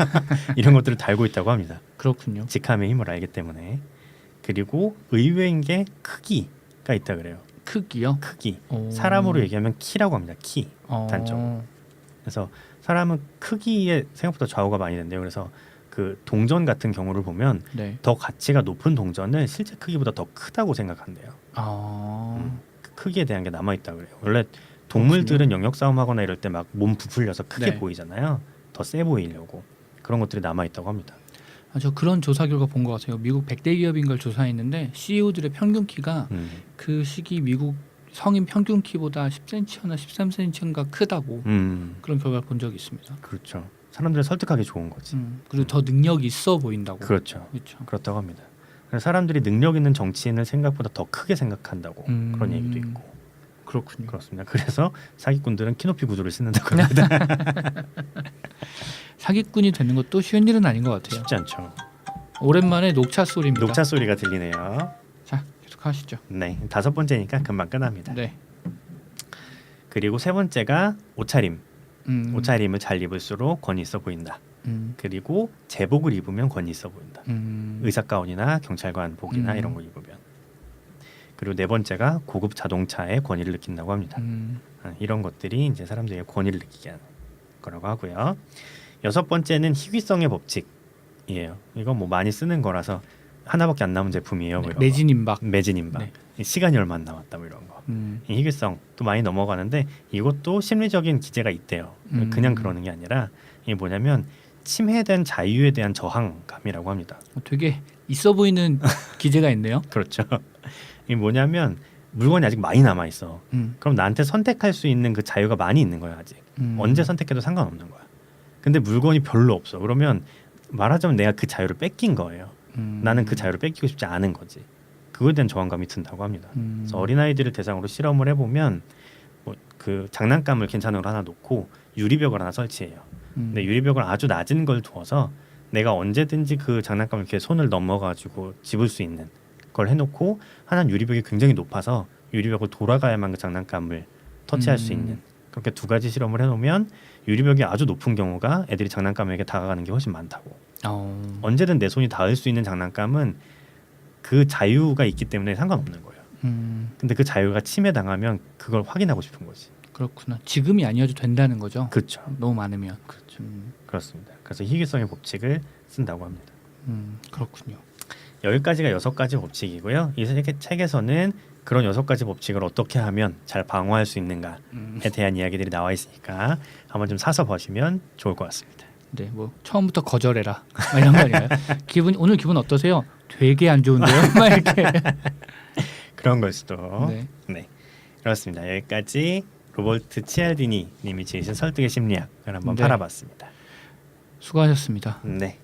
이런 것들을 달고 있다고 합니다. 그렇군요. 직함의 힘을 알기 때문에. 그리고 의외인 게 크기가 있다 그래요. 크기요? 크기. 오. 사람으로 얘기하면 키라고 합니다. 키. 단적으로. 그래서 사람은 크기에 생각보다 좌우가 많이 된대요. 그래서 그 동전 같은 경우를 보면 네. 더 가치가 높은 동전은 실제 크기보다 더 크다고 생각한대요. 그 크기에 대한 게 남아 있다 그래요. 원래 동물들은 영역 싸움하거나 이럴 때 막 몸 부풀려서 크게 네. 보이잖아요. 더 세 보이려고 그런 것들이 남아 있다고 합니다. 저 그런 조사 결과 본 것 같아요. 미국 100대 기업인 걸 조사했는데 CEO들의 평균 키가 그 시기 미국 성인 평균 키보다 10cm나 13cm인가 크다고 그런 결과를 본 적이 있습니다. 그렇죠. 사람들을 설득하기 좋은 거지. 그리고 더 능력이 있어 보인다고. 그렇죠. 그렇죠. 그렇다고 합니다. 그래서 사람들이 능력 있는 정치인을 생각보다 더 크게 생각한다고 그런 얘기도 있고. 그렇군요. 그렇습니다. 그래서 사기꾼들은 키높이 구조를 쓰는다고 합니다. 사기꾼이 되는 것도 쉬운 일은 아닌 것 같아요. 쉽지 않죠. 오랜만에 녹차 소리입니다. 녹차 소리가 들리네요. 자, 계속 하시죠. 네, 5번째니까 금방 끝납니다. 네. 그리고 3번째가 옷차림. 음. 옷차림을 잘 입을수록 권위 있어 보인다. 그리고 제복을 입으면 권위 있어 보인다. 의사 가운이나 경찰관 복이나 이런 거 입으면. 그리고 4번째가 고급 자동차에 권위를 느낀다고 합니다. 이런 것들이 이제 사람들에게 권위를 느끼게 하는 거라고 하고요. 6번째는 희귀성의 법칙이에요. 이건 뭐 많이 쓰는 거라서 하나밖에 안 남은 제품이에요. 뭐 이런 매진 임박. 매진 임박. 네. 시간이 얼마 안 남았다 뭐 이런 거. 이 희귀성 또 많이 넘어가는데 이것도 심리적인 기제가 있대요. 그냥 그러는 게 아니라 이게 뭐냐면 침해된 자유에 대한 저항감이라고 합니다. 되게 있어 보이는 기제가 있네요. 그렇죠. 이게 뭐냐면 물건이 아직 많이 남아 있어. 그럼 나한테 선택할 수 있는 그 자유가 많이 있는 거야 아직. 언제 선택해도 상관없는 거야. 근데 물건이 별로 없어. 그러면 말하자면 내가 그 자유를 뺏긴 거예요. 나는 그 자유를 뺏기고 싶지 않은 거지. 그거에 대한 저항감이 든다고 합니다. 그래서 어린아이들을 대상으로 실험을 해보면 뭐 그 장난감을 괜찮은 걸 하나 놓고 유리벽을 하나 설치해요. 근데 유리벽을 아주 낮은 걸 두어서 내가 언제든지 그 장난감을 이렇게 손을 넘어가지고 집을 수 있는 걸 해놓고 하나는 유리벽이 굉장히 높아서 유리벽을 돌아가야만 그 장난감을 터치할 수 있는 그렇게 2가지 실험을 해놓으면 유리벽이 아주 높은 경우가 애들이 장난감에게 다가가는 게 훨씬 많다고. 언제든 내 손이 닿을 수 있는 장난감은 그 자유가 있기 때문에 상관없는 거예요. 근데 그 자유가 침해당하면 그걸 확인하고 싶은 거지. 그렇구나. 지금이 아니어도 된다는 거죠. 그렇죠. 너무 많으면. 그렇죠. 그렇습니다. 그래서 희귀성의 법칙을 쓴다고 합니다. 그렇군요. 여기까지가 6가지 법칙이고요. 이 책에서는 그런 6가지 법칙을 어떻게 하면 잘 방어할 수 있는가에 대한 이야기들이 나와 있으니까 한번 좀 사서 보시면 좋을 것 같습니다. 네, 뭐 처음부터 거절해라 이런 거 아닌가요? 오늘 기분 어떠세요? 되게 안 좋은데요? 막 이렇게. 그런 걸 수도. 네. 네, 그렇습니다. 여기까지 로버트 치알디니 님이 지으신 설득의 심리학을 한번 네. 팔아봤습니다. 수고하셨습니다. 네.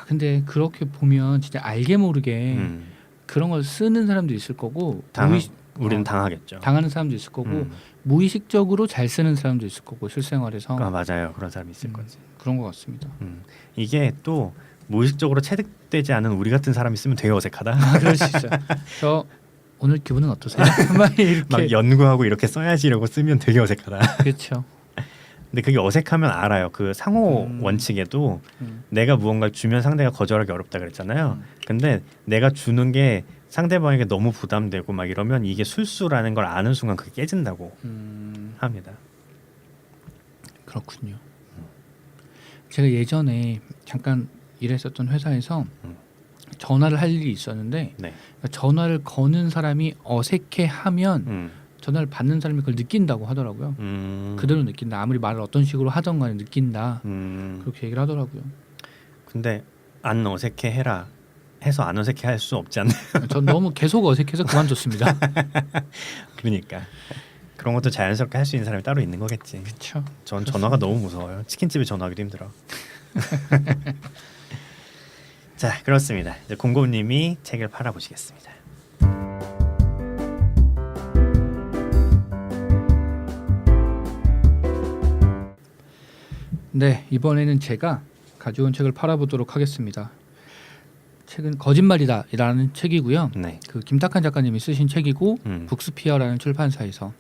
근데 그렇게 보면 진짜 알게 모르게 그런 걸 쓰는 사람도 있을 거고 우리는 당하겠죠. 당하는 사람도 있을 거고 무의식적으로 잘 쓰는 사람도 있을 거고 실생활에서 맞아요. 그런 사람이 있을 거지. 그런 것 같습니다. 이게 또 무의식적으로 체득되지 않은 우리 같은 사람이 쓰면 되게 어색하다. 그럴 수 있어요. 저 오늘 기분은 어떠세요? 막 이렇게 막 연구하고 이렇게 써야지 이러고 쓰면 되게 어색하다. 그렇죠. 근데 그게 어색하면 알아요. 그 상호 원칙에도 내가 무언가를 주면 상대가 거절하기 어렵다 그랬잖아요. 근데 내가 주는 게 상대방에게 너무 부담되고 막 이러면 이게 술수라는 걸 아는 순간 그게 깨진다고 합니다. 그렇군요. 제가 예전에 잠깐 일했었던 회사에서 전화를 할 일이 있었는데 네. 전화를 거는 사람이 어색해하면 전화를 받는 사람이 그걸 느낀다고 하더라고요. 그대로 느낀다. 아무리 말을 어떤 식으로 하던 간에 느낀다. 그렇게 얘기를 하더라고요. 근데 안 어색해 해라 해서 안 어색해 할 수 없지 않나요? 전 너무 계속 어색해서 그만뒀습니다. 그러니까 그런 것도 자연스럽게 할 수 있는 사람이 따로 있는 거겠지. 그렇죠. 전 전화가 너무 무서워요. 치킨집에 전화하기도 힘들어. 자, 그렇습니다. 이제 공곰님이 책을 팔아보시겠습니다. 네, 이번에는 제가 가져온 책을 팔아보도록 하겠습니다. 책은 거짓말이다라는 책이고요. 네. 그 김탁한 작가님이 쓰신 책이고 음. 북스피어라는 출판사에서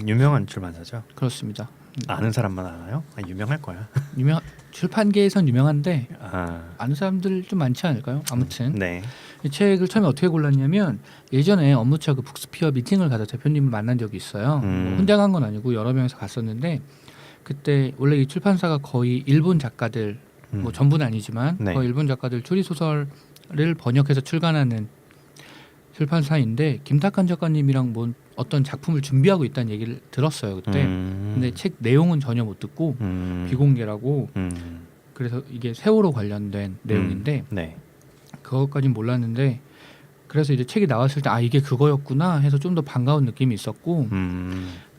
유명한 출판사죠. 그렇습니다. 아는 사람만 알아요? 유명할 거야. 유명 출판계에선 유명한데 아, 아는 사람들 좀 많지 않을까요? 아무튼 네. 이 책을 처음에 어떻게 골랐냐면 예전에 업무차 그 북스피어 미팅을 가서 대표님을 만난 적이 있어요. 뭐 혼자 간 건 아니고 여러 명이서 갔었는데 그때 원래 이 출판사가 거의 일본 작가들 뭐 전부는 아니지만 네. 거의 일본 작가들 추리 소설을 번역해서 출간하는 출판사인데 김탁한 작가님이랑 뭐 어떤 작품을 준비하고 있다는 얘기를 들었어요 그때. 근데 책 내용은 전혀 못 듣고 비공개라고 그래서 이게 세월호 관련된 내용인데 네. 그것까진 몰랐는데 그래서 이제 책이 나왔을 때 아 이게 그거였구나 해서 좀 더 반가운 느낌이 있었고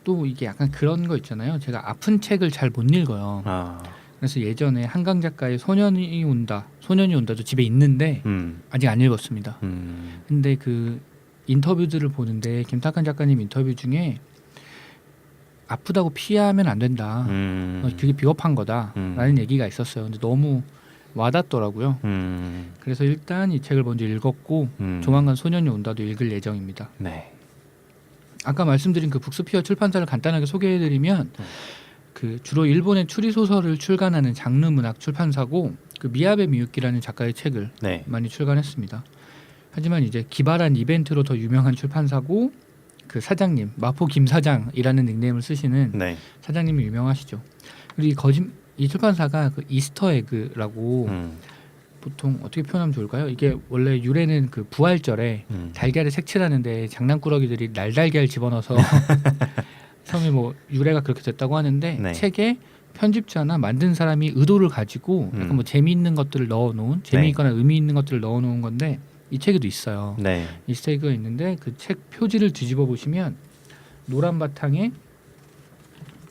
또 이게 약간 그런 거 있잖아요. 제가 아픈 책을 잘 못 읽어요. 아, 그래서 예전에 한강 작가의 소년이 온다도 집에 있는데 아직 안 읽었습니다. 근데 그 인터뷰들을 보는데 김탁한 작가님 인터뷰 중에 아프다고 피하면 안 된다. 그게 비겁한 거다라는 얘기가 있었어요. 근데 너무 와닿더라고요. 그래서 일단 이 책을 먼저 읽었고 조만간 소년이 온다도 읽을 예정입니다. 네. 아까 말씀드린 그 북스피어 출판사를 간단하게 소개해드리면 그 주로 일본의 추리 소설을 출간하는 장르 문학 출판사고 그 미야베 미유키라는 작가의 책을 네. 많이 출간했습니다. 하지만 이제 기발한 이벤트로 더 유명한 출판사고 그 사장님 마포 김 사장이라는 닉네임을 쓰시는 네. 사장님이 유명하시죠. 그리고 이 출판사가 그 이스터 에그라고 보통 어떻게 표현하면 좋을까요? 이게 원래 유래는 그 부활절에 달걀을 색칠하는데 장난꾸러기들이 날달걀 집어넣어서 처음에 뭐 유래가 그렇게 됐다고 하는데 네. 책에 편집자나 만든 사람이 의도를 가지고 약간 뭐 재미있는 것들을 넣어놓은 재미있거나 의미 있는 것들을 넣어놓은 건데 이 책에도 있어요. 네. 이스터에그가 있는데 그 책 표지를 뒤집어 보시면 노란 바탕에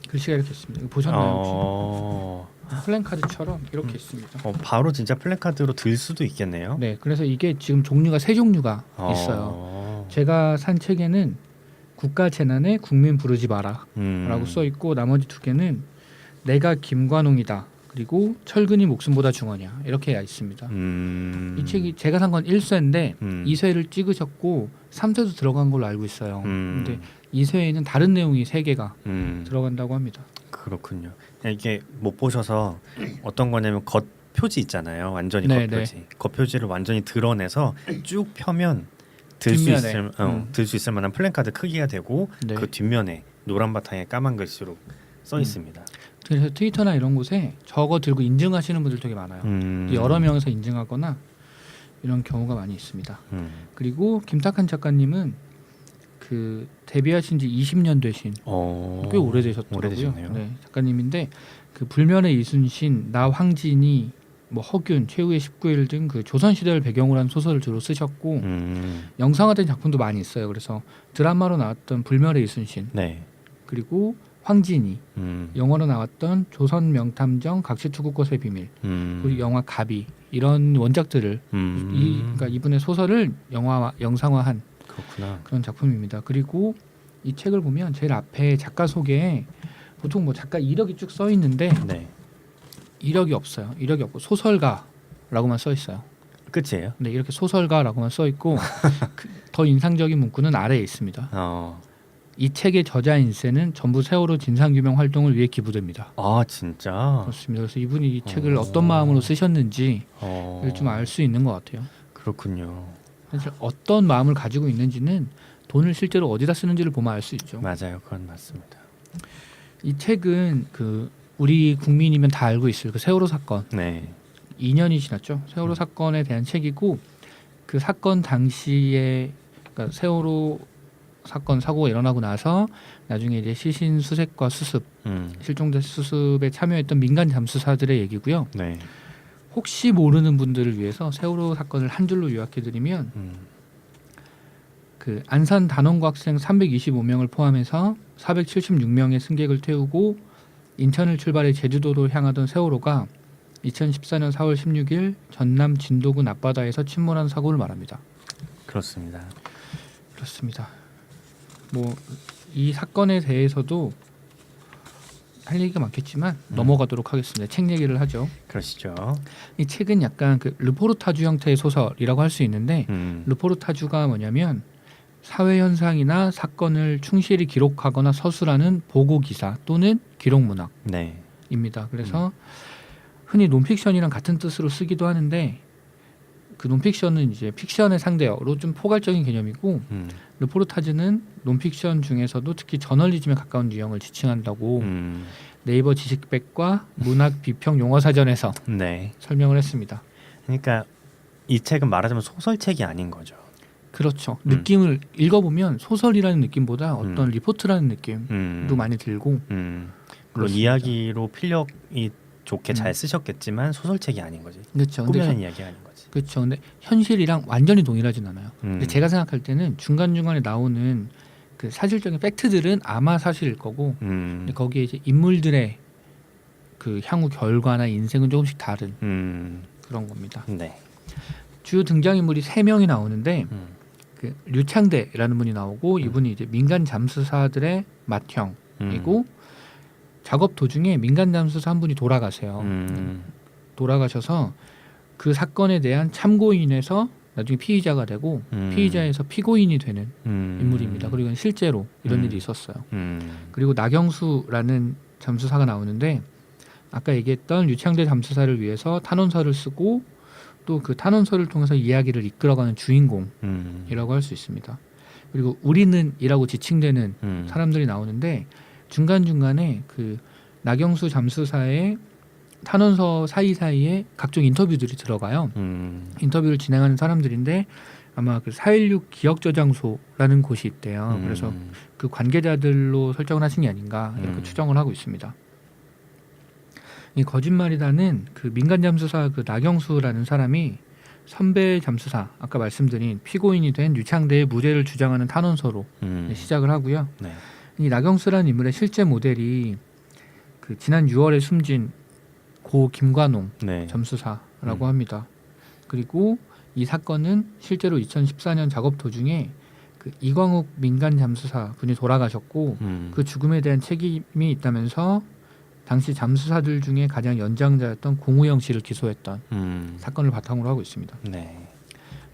글씨가 이렇게 있습니다. 이거 보셨나요 혹시? 플랜카드처럼 이렇게 있습니다. 바로 진짜 플래카드로 들 수도 있겠네요. 네, 그래서 이게 지금 종류가 세 종류가 있어요. 제가 산 책에는 국가 재난에 국민 부르지 마라라고 써 있고 나머지 두 개는 내가 김관웅이다. 그리고 철근이 목숨보다 중하냐 이렇게 있습니다. 이 책이 제가 산 건 1쇄인데 2쇄를 찍으셨고 3쇄도 들어간 걸로 알고 있어요. 근데 2쇄에는 다른 내용이 3개가 들어간다고 합니다. 그렇군요. 이게 못 보셔서 어떤 거냐면 겉표지 있잖아요. 완전히 네, 겉표지. 겉표지를 완전히 드러내서 쭉 펴면 들 수 뒷면에. 있을 만한 플랜카드 크기가 되고 네. 그 뒷면에 노란 바탕에 까만 글씨로 써 있습니다. 그래서 트위터나 이런 곳에 저거 들고 인증하시는 분들 되게 많아요. 여러 명에서 인증하거나 이런 경우가 많이 있습니다. 그리고 김탁한 작가님은 그 데뷔하신 지 20년 되신 꽤 오래되셨더라고요. 오래되셨네요. 네, 작가님인데 그 불면의 이순신, 나 황진이, 뭐 허균, 최후의 19일 등 그 조선 시대를 배경으로 한 소설을 주로 쓰셨고 영상화된 작품도 많이 있어요. 그래서 드라마로 나왔던 불면의 이순신, 네. 그리고 황진이, 영화로 나왔던 조선 명탐정 각시투구꽃의 비밀, 그리고 영화 가비 이런 원작들을 그러니까 이분의 소설을 영상화한 그렇구나. 그런 작품입니다. 그리고 이 책을 보면 제일 앞에 작가 소개에 보통 뭐 작가 이력이 쭉 써 있는데 네. 이력이 없어요. 이력이 없고 소설가라고만 써 있어요. 끝이에요? 네, 이렇게 소설가라고만 써 있고 더 인상적인 문구는 아래에 있습니다. 이 책의 저자 인세는 전부 세월호 진상규명 활동을 위해 기부됩니다. 아 진짜? 그렇습니다. 그래서 이분이 이 책을 어떤 마음으로 쓰셨는지 좀 알 수 있는 것 같아요. 그렇군요. 사실 어떤 마음을 가지고 있는지는 돈을 실제로 어디다 쓰는지를 보면 알 수 있죠. 맞아요, 그건 맞습니다. 이 책은 그 우리 국민이면 다 알고 있을 그 세월호 사건. 네. 2년이 지났죠. 세월호 사건에 대한 책이고 그 사건 당시에 그러니까 세월호 사건 사고가 일어나고 나서 나중에 이제 시신 수색과 수습, 실종자 수습에 참여했던 민간 잠수사들의 얘기고요. 네. 혹시 모르는 분들을 위해서 세월호 사건을 한 줄로 요약해드리면 그 안산 단원고 학생 325명을 포함해서 476명의 승객을 태우고 인천을 출발해 제주도로 향하던 세월호가 2014년 4월 16일 전남 진도군 앞바다에서 침몰한 사고를 말합니다. 그렇습니다. 그렇습니다. 뭐 이 사건에 대해서도 할 얘기가 많겠지만 넘어가도록 하겠습니다. 책 얘기를 하죠. 그러시죠. 이 책은 약간 그 르포르타주 형태의 소설이라고 할 수 있는데 르포르타주가 뭐냐면 사회 현상이나 사건을 충실히 기록하거나 서술하는 보고 기사 또는 기록 문학입니다. 네. 그래서 흔히 논픽션이랑 같은 뜻으로 쓰기도 하는데 그 논픽션은 이제 픽션의 상대어로 좀 포괄적인 개념이고 르포르타주는 논픽션 중에서도 특히 저널리즘에 가까운 유형을 지칭한다고 네이버 지식백과 문학 비평 용어 사전에서 네. 설명을 했습니다. 그러니까 이 책은 말하자면 소설책이 아닌 거죠. 그렇죠. 느낌을 읽어보면 소설이라는 느낌보다 어떤 리포트라는 느낌도 많이 들고 물론 그렇습니다. 이야기로 필력이 좋게 잘 쓰셨겠지만 소설책이 아닌 거지. 그렇죠. 꾸며낸 이야기가 아닌 거지. 그렇죠. 근데 현실이랑 완전히 동일하진 않아요. 근데 제가 생각할 때는 중간중간에 나오는 그 사실적인 팩트들은 아마 사실일 거고 근데 거기에 이제 인물들의 그 향후 결과나 인생은 조금씩 다른 그런 겁니다. 네. 주요 등장인물이 3명이 나오는데 그 류창대라는 분이 나오고 이분이 이제 민간 잠수사들의 맏형이고 작업 도중에 민간 잠수사 한 분이 돌아가세요. 돌아가셔서 그 사건에 대한 참고인에서 나중에 피의자가 되고 피의자에서 피고인이 되는 인물입니다. 그리고 실제로 이런 일이 있었어요. 그리고 나경수라는 잠수사가 나오는데 아까 얘기했던 류창대 잠수사를 위해서 탄원서를 쓰고 또 그 탄원서를 통해서 이야기를 이끌어가는 주인공이라고 할 수 있습니다. 그리고 우리는이라고 지칭되는 사람들이 나오는데 중간중간에 그 나경수 잠수사의 탄원서 사이사이에 각종 인터뷰들이 들어가요. 인터뷰를 진행하는 사람들인데 아마 그 4.16 기억저장소라는 곳이 있대요. 그래서 그 관계자들로 설정을 하신 게 아닌가 이렇게 추정을 하고 있습니다. 이 거짓말이다는 그 민간 잠수사 그 나경수라는 사람이 선배 잠수사 아까 말씀드린 피고인이 된 류창대의 무죄를 주장하는 탄원서로 시작을 하고요. 네. 이 나경수라는 인물의 실제 모델이 그 지난 6월에 숨진 고 김관홍 네. 잠수사라고 합니다. 그리고 이 사건은 실제로 2014년 작업 도중에 그 이광욱 민간 잠수사 분이 돌아가셨고 그 죽음에 대한 책임이 있다면서 당시 잠수사들 중에 가장 연장자였던 공우영 씨를 기소했던 사건을 바탕으로 하고 있습니다. 네.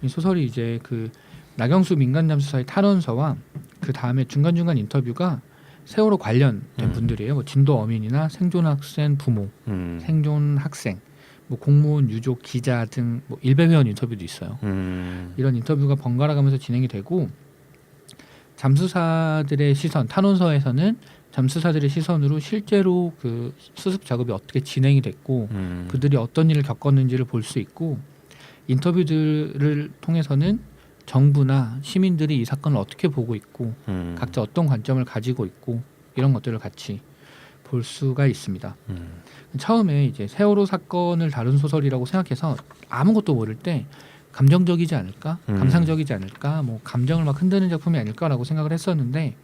이 소설이 이제 그 나경수 민간 잠수사의 탄원서와 그 다음에 중간중간 인터뷰가 세월호 관련된 분들이에요. 뭐 진도 어민이나 생존 학생 부모, 생존 학생, 뭐 공무원, 유족, 기자 등 뭐 일베 회원 인터뷰도 있어요. 이런 인터뷰가 번갈아가면서 진행이 되고 잠수사들의 시선, 탄원서에서는 잠수사들의 시선으로 실제로 그 수습 작업이 어떻게 진행이 됐고 그들이 어떤 일을 겪었는지를 볼 수 있고 인터뷰들을 통해서는 정부나 시민들이 이 사건을 어떻게 보고 있고 각자 어떤 관점을 가지고 있고 이런 것들을 같이 볼 수가 있습니다. 처음에 이제 세월호 사건을 다룬 소설이라고 생각해서 아무것도 모를 때 감정적이지 않을까, 감상적이지 않을까, 뭐 감정을 막 흔드는 작품이 아닐까라고 생각을 했었는데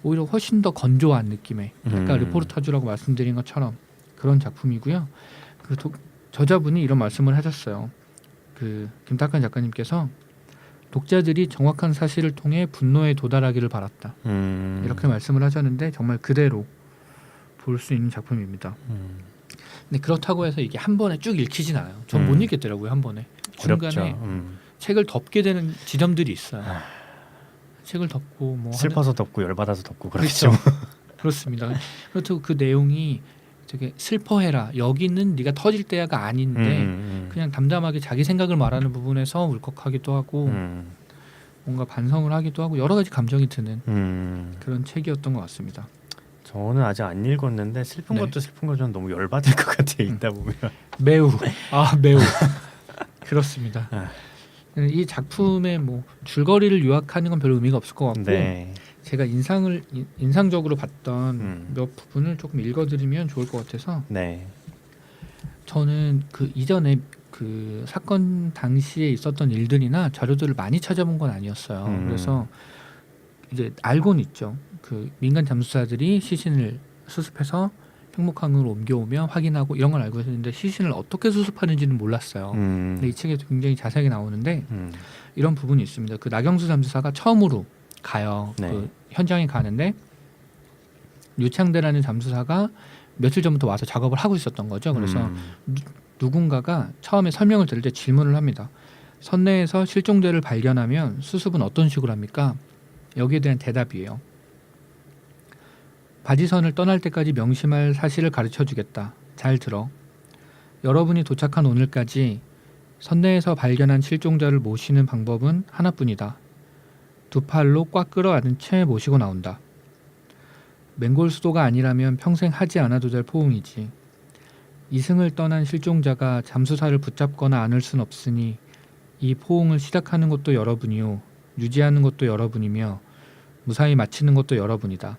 오히려 훨씬 더 건조한 느낌의 아까 르포르타주라고 말씀드린 것처럼 그런 작품이고요. 그 저자분이 이런 말씀을 하셨어요. 그 김탁한 작가님께서 독자들이 정확한 사실을 통해 분노에 도달하기를 바랐다. 이렇게 말씀을 하셨는데 정말 그대로 볼 수 있는 작품입니다. 근데 그렇다고 해서 이게 한 번에 쭉 읽히진 않아요. 전 못 읽겠더라고요. 한 번에. 중간에 책을 덮게 되는 지점들이 있어요. 책을 덮고 뭐 슬퍼서 덮고 열받아서 덮고 그렇죠. 그렇습니다. 그렇다고 그 내용이 되게 슬퍼해라. 여기는 네가 터질 때가 아닌데 그냥 담담하게 자기 생각을 말하는 부분에서 울컥하기도 하고 뭔가 반성을 하기도 하고 여러 가지 감정이 드는 그런 책이었던 것 같습니다. 저는 아직 안 읽었는데 슬픈 네. 것도 슬픈 거지만 너무 열받을 것 같아 읽다 보면. 매우 그렇습니다. 이 작품의 뭐 줄거리를 요약하는 건 별 의미가 없을 것 같고 네. 제가 인상적으로 봤던 몇 부분을 조금 읽어드리면 좋을 것 같아서 네. 저는 그 이전에 그 사건 당시에 있었던 일들이나 자료들을 많이 찾아본 건 아니었어요. 그래서 이제 알고는 있죠. 그 민간 잠수사들이 시신을 수습해서 팽목항으로 옮겨오면 확인하고 이런 걸 알고 있었는데 시신을 어떻게 수습하는지는 몰랐어요. 근데 이 책에 굉장히 자세하게 나오는데 이런 부분이 있습니다. 그 나경수 잠수사가 처음으로 가요. 네. 그 현장에 가는데 류창대라는 잠수사가 며칠 전부터 와서 작업을 하고 있었던 거죠. 그래서 음. 누군가가 처음에 설명을 들을 때 질문을 합니다. 선내에서 실종자를 발견하면 수습은 어떤 식으로 합니까? 여기에 대한 대답이에요. 바지선을 떠날 때까지 명심할 사실을 가르쳐 주겠다. 잘 들어. 여러분이 도착한 오늘까지 선내에서 발견한 실종자를 모시는 방법은 하나뿐이다. 두 팔로 꽉 끌어안은 채 모시고 나온다. 맹골 수도가 아니라면 평생 하지 않아도 될 포옹이지. 이승을 떠난 실종자가 잠수사를 붙잡거나 안을 순 없으니 이 포옹을 시작하는 것도 여러분이요. 유지하는 것도 여러분이며 무사히 마치는 것도 여러분이다.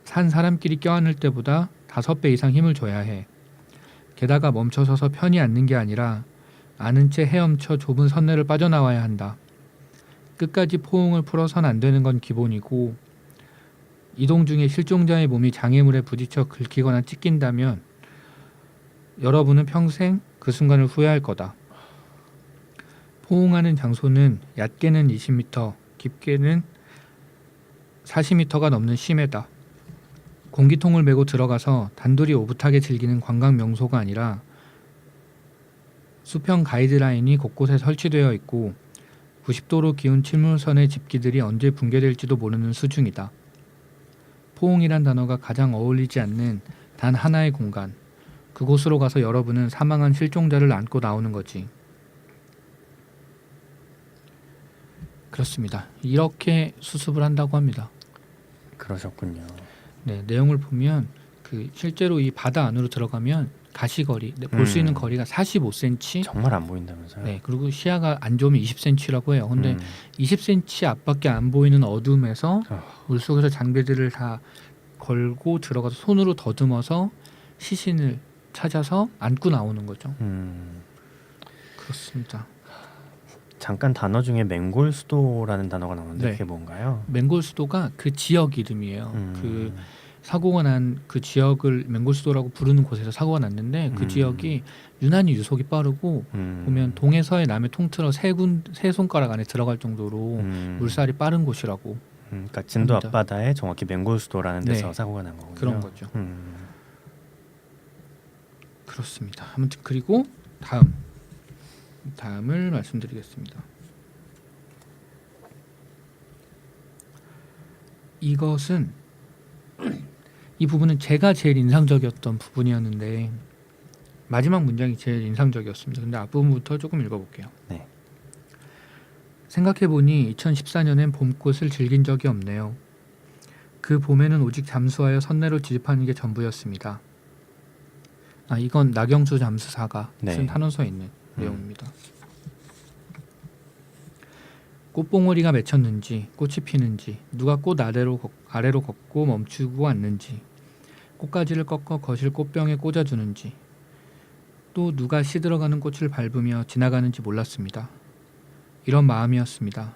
산 사람끼리 껴안을 때보다 5배 이상 힘을 줘야 해. 게다가 멈춰서서 편히 앉는 게 아니라 아는 채 헤엄쳐 좁은 선내를 빠져나와야 한다. 끝까지 포옹을 풀어선 안 되는 건 기본이고 이동 중에 실종자의 몸이 장애물에 부딪혀 긁히거나 찢긴다면 여러분은 평생 그 순간을 후회할 거다. 포옹하는 장소는 얕게는 20m, 깊게는 40m가 넘는 심해다. 공기통을 메고 들어가서 단둘이 오붓하게 즐기는 관광 명소가 아니라 수평 가이드라인이 곳곳에 설치되어 있고 90도로 기운 침몰선의 집기들이 언제 붕괴될지도 모르는 수중이다. 포옹이란 단어가 가장 어울리지 않는 단 하나의 공간. 그곳으로 가서 여러분은 사망한 실종자를 안고 나오는 거지. 그렇습니다. 이렇게 수습을 한다고 합니다. 그러셨군요. 네, 내용을 보면 그 실제로 이 바다 안으로 들어가면 가시거리, 볼 수 있는 거리가 45cm. 정말 안 보인다면서요? 네, 그리고 시야가 안 좋으면 20cm라고 해요. 근데 20cm 앞밖에 안 보이는 어둠에서 물속에서 장비들을 다 걸고 들어가서 손으로 더듬어서 시신을 찾아서 안고 나오는 거죠. 그렇습니다. 잠깐 단어 중에 맹골 수도라는 단어가 나오는데 네. 그게 뭔가요? 맹골 수도가 그 지역 이름이에요. 그 사고가 난 그 지역을 맹골 수도라고 부르는 곳에서 사고가 났는데 그 지역이 유난히 유속이 빠르고 보면 동해 서해 남해 통틀어 세 손가락 안에 들어갈 정도로 물살이 빠른 곳이라고. 그러니까 진도 합니다. 앞바다에 정확히 맹골 수도라는 데서 네. 사고가 난 거군요. 그런 거죠. 그렇습니다. 아무튼 그리고 다음을 말씀드리겠습니다. 이것은 이 부분은 제가 제일 인상적이었던 부분이었는데 마지막 문장이 제일 인상적이었습니다. 근데 앞부분부터 조금 읽어볼게요. 네. 생각해보니 2014년엔 봄꽃을 즐긴 적이 없네요. 그 봄에는 오직 잠수하여 선내로 지집하는 게 전부였습니다. 이건 나경수 잠수사가 네. 쓴 탄원서에 있는 내용입니다. 꽃봉오리가 맺혔는지 꽃이 피는지 누가 꽃 아래로 걷고 멈추고 앉는지 꽃가지를 꺾어 거실 꽃병에 꽂아주는지 또 누가 시들어가는 꽃을 밟으며 지나가는지 몰랐습니다. 이런 마음이었습니다.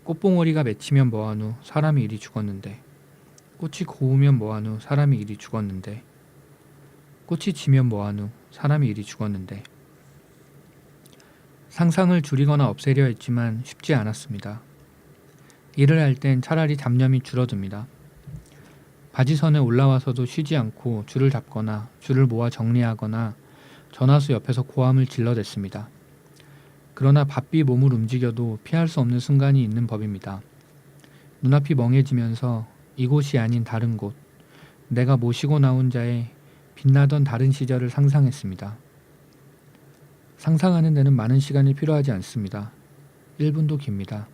꽃봉오리가 맺히면 뭐한 후 사람이 이리 죽었는데 꽃이 고우면 뭐한 후 사람이 이리 죽었는데 꽃이 지면 뭐한 후 사람이 이리 죽었는데 상상을 줄이거나 없애려 했지만 쉽지 않았습니다. 일을 할 땐 차라리 잡념이 줄어듭니다. 바지선에 올라와서도 쉬지 않고 줄을 잡거나 줄을 모아 정리하거나 전화수 옆에서 고함을 질러댔습니다. 그러나 바삐 몸을 움직여도 피할 수 없는 순간이 있는 법입니다. 눈앞이 멍해지면서 이곳이 아닌 다른 곳, 내가 모시고 나온 자의 빛나던 다른 시절을 상상했습니다. 상상하는 데는 많은 시간이 필요하지 않습니다. 1분도 깁니다.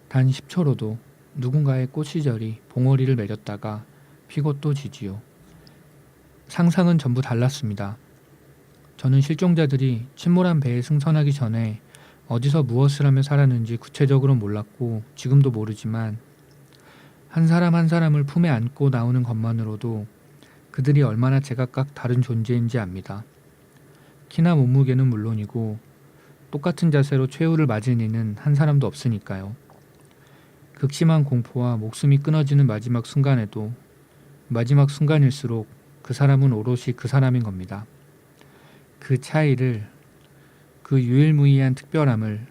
단 10초로도 누군가의 꽃시절이 봉오리를 맺었다가 피고 또 지지요. 상상은 전부 달랐습니다. 저는 실종자들이 침몰한 배에 승선하기 전에 어디서 무엇을 하며 살았는지 구체적으로 몰랐고 지금도 모르지만 한 사람 한 사람을 품에 안고 나오는 것만으로도 그들이 얼마나 제각각 다른 존재인지 압니다. 키나 몸무게는 물론이고 똑같은 자세로 최후를 맞은 이는 한 사람도 없으니까요. 극심한 공포와 목숨이 끊어지는 마지막 순간에도 마지막 순간일수록 그 사람은 오롯이 그 사람인 겁니다. 그 차이를, 그 유일무이한 특별함을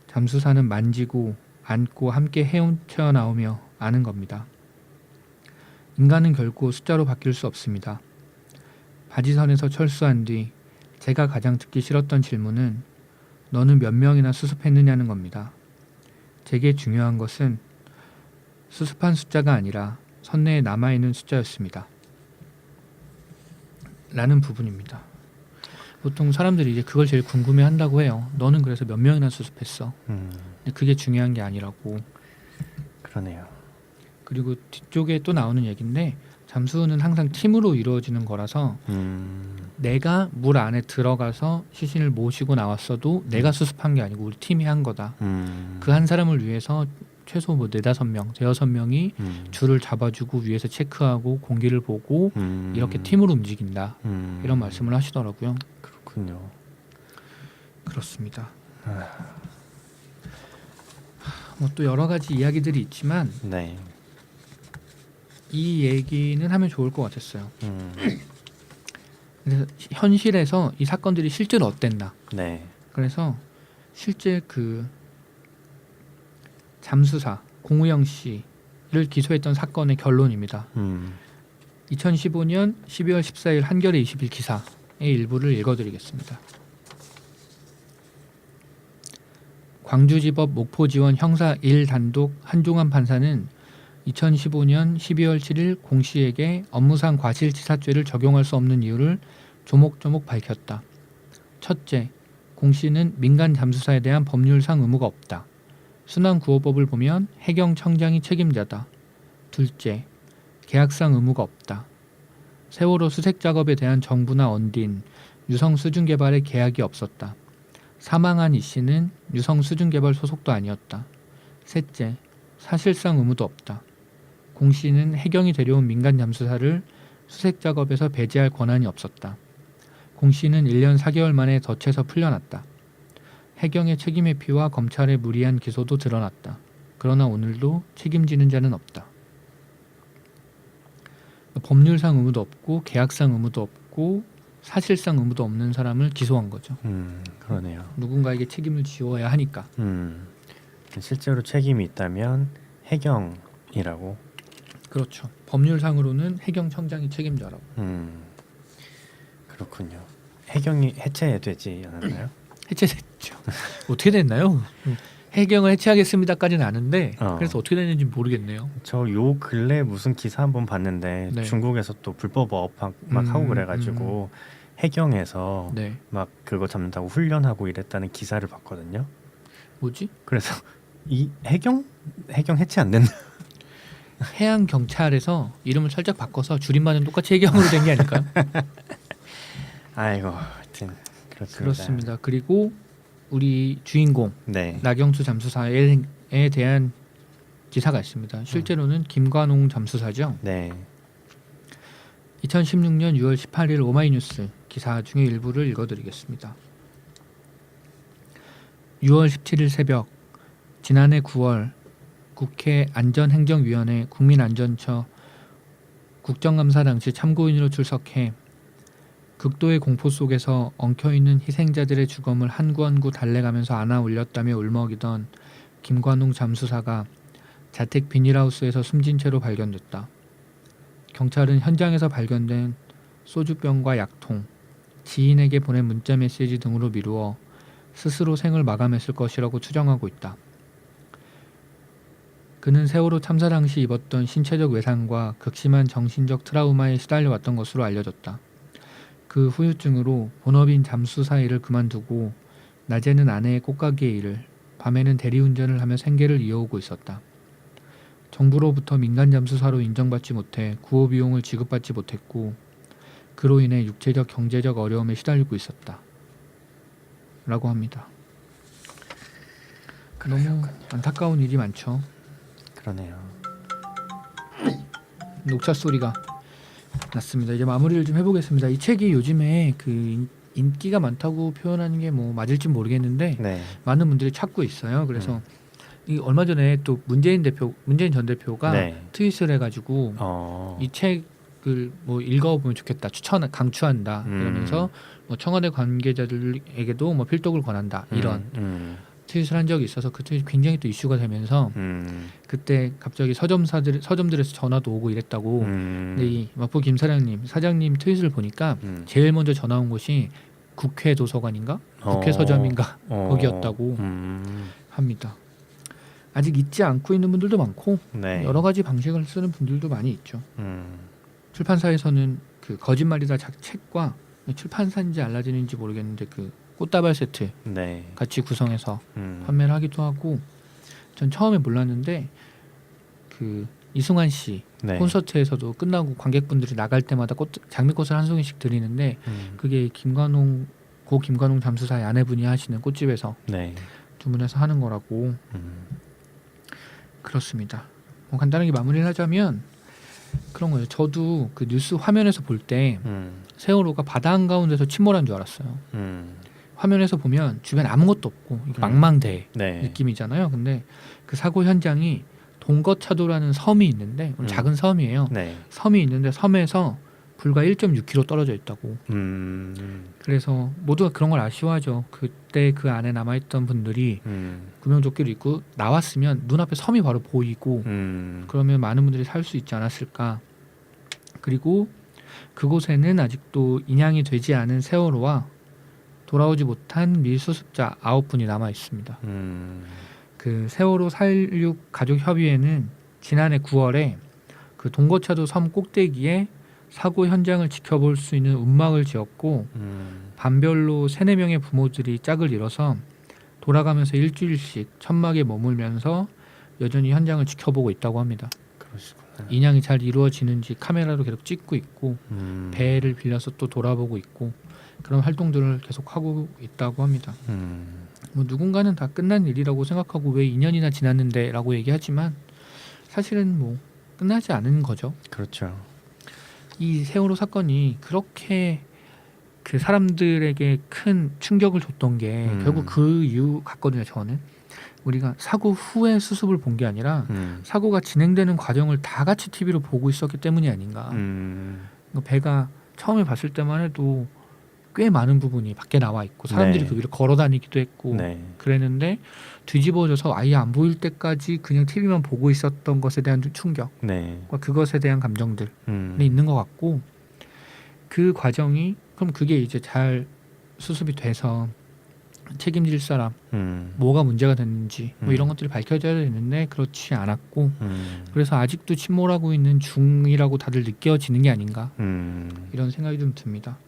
잠수사는 만지고 안고 함께 헤엄쳐 나오며 아는 겁니다. 인간은 결코 숫자로 바뀔 수 없습니다. 바지선에서 철수한 뒤 제가 가장 듣기 싫었던 질문은 너는 몇 명이나 수습했느냐는 겁니다. 제게 중요한 것은 수습한 숫자가 아니라 선내에 남아있는 숫자였습니다. 라는 부분입니다. 보통 사람들이 이제 그걸 제일 궁금해한다고 해요. 너는 그래서 몇 명이나 수습했어? 근데 그게 중요한 게 아니라고. 그러네요. 그리고 뒤쪽에 또 나오는 얘기인데 잠수는 항상 팀으로 이루어지는 거라서 내가 물 안에 들어가서 시신을 모시고 나왔어도 내가 수습한 게 아니고 우리 팀이 한 거다. 그 한 사람을 위해서 최소 뭐 4-5명, 6명이 줄을 잡아주고 위에서 체크하고 공기를 보고 이렇게 팀으로 움직인다. 이런 말씀을 하시더라고요. 그렇군요. 그렇습니다. 뭐 또 여러 가지 이야기들이 있지만 네. 이 얘기는 하면 좋을 것 같았어요. 그래서 현실에서 이 사건들이 실제로 어땠나. 네. 그래서 실제 그 잠수사 공우영 씨를 기소했던 사건의 결론입니다. 2015년 12월 14일 한겨레 20일 기사의 일부를 읽어드리겠습니다. 광주지법 목포지원 형사 1단독 한종환 판사는 2015년 12월 7일 공 씨에게 업무상 과실치사죄를 적용할 수 없는 이유를 조목조목 밝혔다. 첫째, 공 씨는 민간 잠수사에 대한 법률상 의무가 없다. 순환구호법을 보면 해경청장이 책임자다. 둘째, 계약상 의무가 없다. 세월호 수색 작업에 대한 정부나 언딘, 유성 수중 개발에 계약이 없었다. 사망한 이 씨는 유성 수중 개발 소속도 아니었다. 셋째, 사실상 의무도 없다. 공 씨는 해경이 데려온 민간 잠수사를 수색 작업에서 배제할 권한이 없었다. 공 씨는 1년 4개월 만에 덫에서 풀려났다. 해경의 책임 회피와 검찰의 무리한 기소도 드러났다. 그러나 오늘도 책임지는 자는 없다. 법률상 의무도 없고 계약상 의무도 없고 사실상 의무도 없는 사람을 기소한 거죠. 그러네요. 누군가에게 책임을 지워야 하니까. 실제로 책임이 있다면 해경이라고. 그렇죠. 법률상으로는 해경청장이 책임자라고. 그렇군요. 해경이 해체되지 않았나요? 해체됐죠. 어떻게 됐나요? 해경을 해체하겠습니다까지는 아는데 그래서 어떻게 됐는지 모르겠네요. 저 요 근래 무슨 기사 한번 봤는데 네. 중국에서 또 불법 막 하고 그래가지고 해경에서 네. 막 그거 잡는다고 훈련하고 이랬다는 기사를 봤거든요. 뭐지? 그래서 이 해경 해체 안 된다. 해양 경찰에서 이름을 살짝 바꿔서 줄임말은 똑같이 해경으로 된 게 아닐까요? 아이고, 하여튼 그렇습니다. 그렇습니다. 그리고 우리 주인공 네. 나경수 잠수사에 대한 기사가 있습니다. 실제로는 김관홍 잠수사죠. 네. 2016년 6월 18일 오마이뉴스 기사 중에 일부를 읽어드리겠습니다. 6월 17일 새벽 지난해 9월 국회 안전행정위원회 국민안전처 국정감사 당시 참고인으로 출석해 극도의 공포 속에서 엉켜있는 희생자들의 죽음을 한 구 한 구 달래가면서 안아 올렸다며 울먹이던 김관홍 잠수사가 자택 비닐하우스에서 숨진 채로 발견됐다. 경찰은 현장에서 발견된 소주병과 약통, 지인에게 보낸 문자 메시지 등으로 미루어 스스로 생을 마감했을 것이라고 추정하고 있다. 그는 세월호 참사 당시 입었던 신체적 외상과 극심한 정신적 트라우마에 시달려왔던 것으로 알려졌다. 그 후유증으로 본업인 잠수사 일을 그만두고 낮에는 아내의 꽃가게 일을, 밤에는 대리운전을 하며 생계를 이어오고 있었다. 정부로부터 민간 잠수사로 인정받지 못해 구호 비용을 지급받지 못했고 그로 인해 육체적 경제적 어려움에 시달리고 있었다. 라고 합니다. 너무 안타까운 일이 많죠. 그러네요. 녹차 소리가 났습니다. 이제 마무리를 좀 해보겠습니다. 이 책이 요즘에 그 인기가 많다고 표현하는 게 뭐 맞을지 모르겠는데 네. 많은 분들이 찾고 있어요. 그래서 이 얼마 전에 또 문재인 전 대표가 네. 트윗을 해가지고 이 책을 뭐 읽어보면 좋겠다, 강추한다 이러면서 뭐 청와대 관계자들에게도 뭐 필독을 권한다 이런 트윗을 한 적이 있어서 그 트윗이 굉장히 또 이슈가 되면서 그때 갑자기 서점들에서 전화도 오고 이랬다고. 근데 이 마포 김 사장님 트윗을 보니까 제일 먼저 전화 온 곳이 국회 도서관인가 국회 서점인가 거기였다고 합니다. 아직 잊지 않고 있는 분들도 많고 네. 여러 가지 방식을 쓰는 분들도 많이 있죠. 출판사에서는 그 거짓말이다 책과 출판사인지 알라딘인지 모르겠는데 그 꽃다발 세트 네. 같이 구성해서 판매를 하기도 하고. 전 처음에 몰랐는데 그 이승환 씨 네. 콘서트에서도 끝나고 관객분들이 나갈 때마다 장미꽃을 한 송이씩 드리는데 그게 김관웅 잠수사의 아내분이 하시는 꽃집에서 네. 주문해서 하는 거라고. 그렇습니다. 뭐 간단하게 마무리를 하자면 그런 거예요. 저도 그 뉴스 화면에서 볼 때 세월호가 바다 한가운데서 침몰한 줄 알았어요. 화면에서 보면 주변에 아무것도 없고 이게 망망대해 네. 느낌이잖아요. 근데 그 사고 현장이 동거차도라는 섬이 있는데 작은 섬이에요. 네. 섬이 있는데 섬에서 불과 1.6km 떨어져 있다고. 그래서 모두가 그런 걸 아쉬워하죠. 그때 그 안에 남아있던 분들이 구명조끼를 입고 나왔으면 눈앞에 섬이 바로 보이고 그러면 많은 분들이 살 수 있지 않았을까. 그리고 그곳에는 아직도 인양이 되지 않은 세월호와 돌아오지 못한 미수습자 9분이 남아 있습니다. 그 세월호 4.16 가족협의회는 지난해 9월에 그 동거차도 섬 꼭대기에 사고 현장을 지켜볼 수 있는 움막을 지었고 반별로 3-4명의 부모들이 짝을 이뤄서 돌아가면서 일주일씩 천막에 머물면서 여전히 현장을 지켜보고 있다고 합니다. 그러시구나. 인양이 잘 이루어지는지 카메라로 계속 찍고 있고 배를 빌려서 또 돌아보고 있고 그런 활동들을 계속 하고 있다고 합니다. 뭐 누군가는 다 끝난 일이라고 생각하고 왜 2년이나 지났는데 라고 얘기하지만 사실은 뭐 끝나지 않은 거죠. 그렇죠. 이 세월호 사건이 그렇게 그 사람들에게 큰 충격을 줬던 게 결국 그 이유 같거든요. 저는 우리가 사고 후에 수습을 본 게 아니라 사고가 진행되는 과정을 다 같이 TV로 보고 있었기 때문이 아닌가. 배가 처음에 봤을 때만 해도 꽤 많은 부분이 밖에 나와 있고 사람들이 네. 그 위로 걸어 다니기도 했고 네. 그랬는데 뒤집어져서 아예 안 보일 때까지 그냥 TV만 보고 있었던 것에 대한 충격과 네. 그것에 대한 감정들이 있는 것 같고 그 과정이 그럼 그게 이제 잘 수습이 돼서 책임질 사람 뭐가 문제가 됐는지 뭐 이런 것들이 밝혀져야 되는데 그렇지 않았고 그래서 아직도 침몰하고 있는 중이라고 다들 느껴지는 게 아닌가 이런 생각이 좀 듭니다.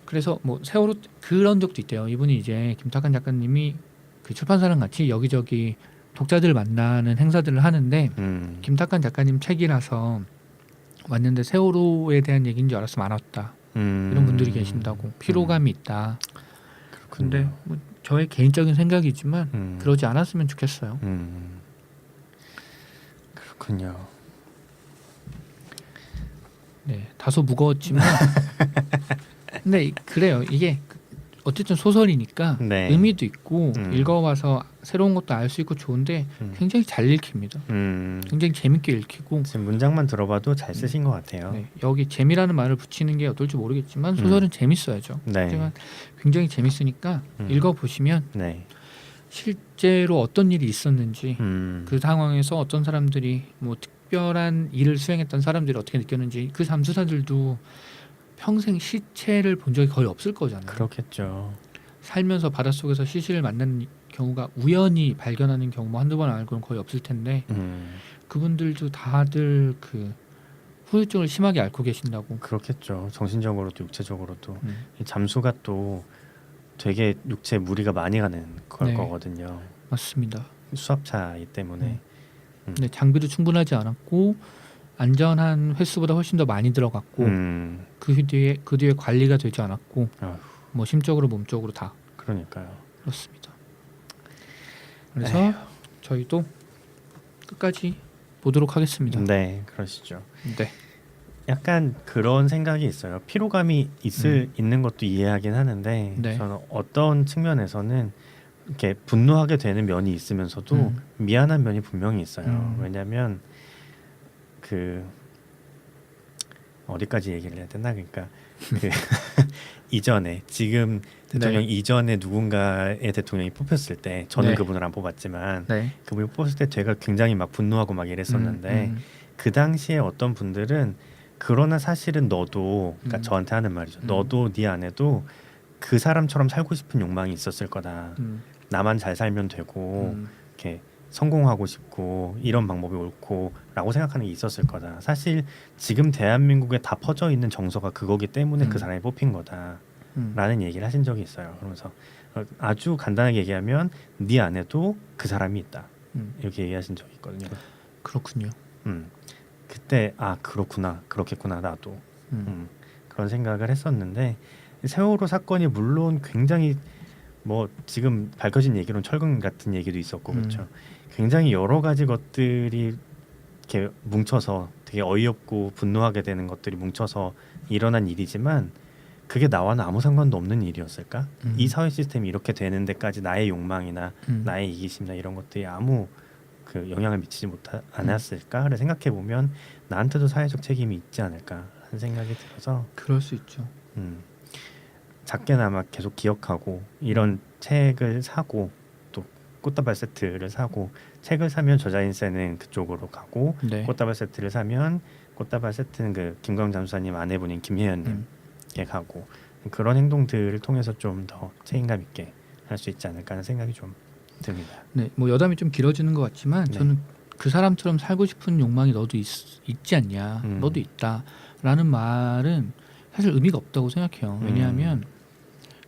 그래서 뭐 세월호 그런 적도 있대요. 이분이 이제 김탁한 작가님이 그 출판사랑 같이 여기저기 독자들을 만나는 행사들을 하는데 김탁한 작가님 책이라서 왔는데 세월호에 대한 얘기인 줄 알았으면 안 왔다. 이런 분들이 계신다고. 피로감이 있다. 근데 뭐 저의 개인적인 생각이지만 그러지 않았으면 좋겠어요. 그렇군요. 네, 다소 무거웠지만 근데 그래요. 이게 어쨌든 소설이니까 네. 의미도 있고 읽어봐서 새로운 것도 알 수 있고 좋은데 굉장히 잘 읽힙니다. 굉장히 재밌게 읽히고 지금 문장만 들어봐도 잘 쓰신 것 같아요. 네, 여기 재미라는 말을 붙이는 게 어떨지 모르겠지만 소설은 재밌어야죠. 네. 하지만 굉장히 재밌으니까 읽어보시면 네. 실제로 어떤 일이 있었는지 그 상황에서 어떤 사람들이 뭐 특별한 일을 수행했던 사람들이 어떻게 느꼈는지 그 잠수사들도 평생 시체를 본 적이 거의 없을 거잖아요. 그렇겠죠. 살면서 바닷속에서 시신을 만나는 경우가 우연히 발견하는 경우 한두 번 알고는 거의 없을 텐데 그분들도 다들 그 후유증을 심하게 앓고 계신다고. 그렇겠죠. 정신적으로도 육체적으로도. 이 잠수가 또 되게 육체에 무리가 많이 가는 걸 네. 거거든요. 맞습니다. 수압차이기 때문에. 근데 장비도 충분하지 않았고 안전한 횟수보다 훨씬 더 많이 들어갔고 그 뒤에 관리가 되지 않았고 아휴. 뭐 심적으로 몸적으로 다 그러니까요. 그렇습니다. 그래서 에휴. 저희도 끝까지 보도록 하겠습니다. 네, 그러시죠. 네. 약간 그런 생각이 있어요. 피로감이 있는 것도 이해하긴 하는데 네. 저는 어떤 측면에서는 이렇게 분노하게 되는 면이 있으면서도 미안한 면이 분명히 있어요. 왜냐하면 그 어디까지 얘기를 해야 되나, 그러니까 그 이전에 지금 대통령 이전에 누군가의 대통령이 뽑혔을 때 저는 네. 그분을 안 뽑았지만 네. 그분이 뽑았을 때 제가 굉장히 막 분노하고 막 이랬었는데 그 당시에 어떤 분들은 그러나 사실은 너도 그러니까 저한테 하는 말이죠. 너도 네 안에도 그 사람처럼 살고 싶은 욕망이 있었을 거다. 나만 잘 살면 되고 이렇게 성공하고 싶고 이런 방법이 옳고라고 생각하는 게 있었을 거다. 사실 지금 대한민국에 다 퍼져 있는 정서가 그거기 때문에 그 사람이 뽑힌 거다라는 얘기를 하신 적이 있어요. 그러면서 아주 간단하게 얘기하면 네 안에도 그 사람이 있다. 이렇게 얘기하신 적이 있거든요. 그렇군요. 그때 아 그렇구나 그렇겠구나 나도 그런 생각을 했었는데 세월호 사건이 물론 굉장히 뭐 지금 밝혀진 얘기로는 철근 같은 얘기도 있었고 그렇죠. 굉장히 여러 가지 것들이 이렇게 뭉쳐서 되게 어이없고 분노하게 되는 것들이 뭉쳐서 일어난 일이지만 그게 나와는 아무 상관도 없는 일이었을까? 이 사회 시스템이 이렇게 되는 데까지 나의 욕망이나 나의 이기심이나 이런 것들이 아무 그 영향을 미치지 않았을까를 생각해 보면 나한테도 사회적 책임이 있지 않을까 하는 생각이 들어서 그럴 수 있죠. 작게나마 계속 기억하고 이런 책을 사고 또 꽃다발 세트를 사고 책을 사면 저자인세는 그쪽으로 가고 네. 꽃다발 세트를 사면 꽃다발 세트는 그 김광 잠수사님 아내분인 김혜연님께 가고 그런 행동들을 통해서 좀 더 책임감 있게 할 수 있지 않을까 하는 생각이 좀 듭니다. 네, 뭐 여담이 좀 길어지는 것 같지만 네. 저는 그 사람처럼 살고 싶은 욕망이 너도 있지 않냐, 너도 있다라는 말은 사실 의미가 없다고 생각해요. 왜냐하면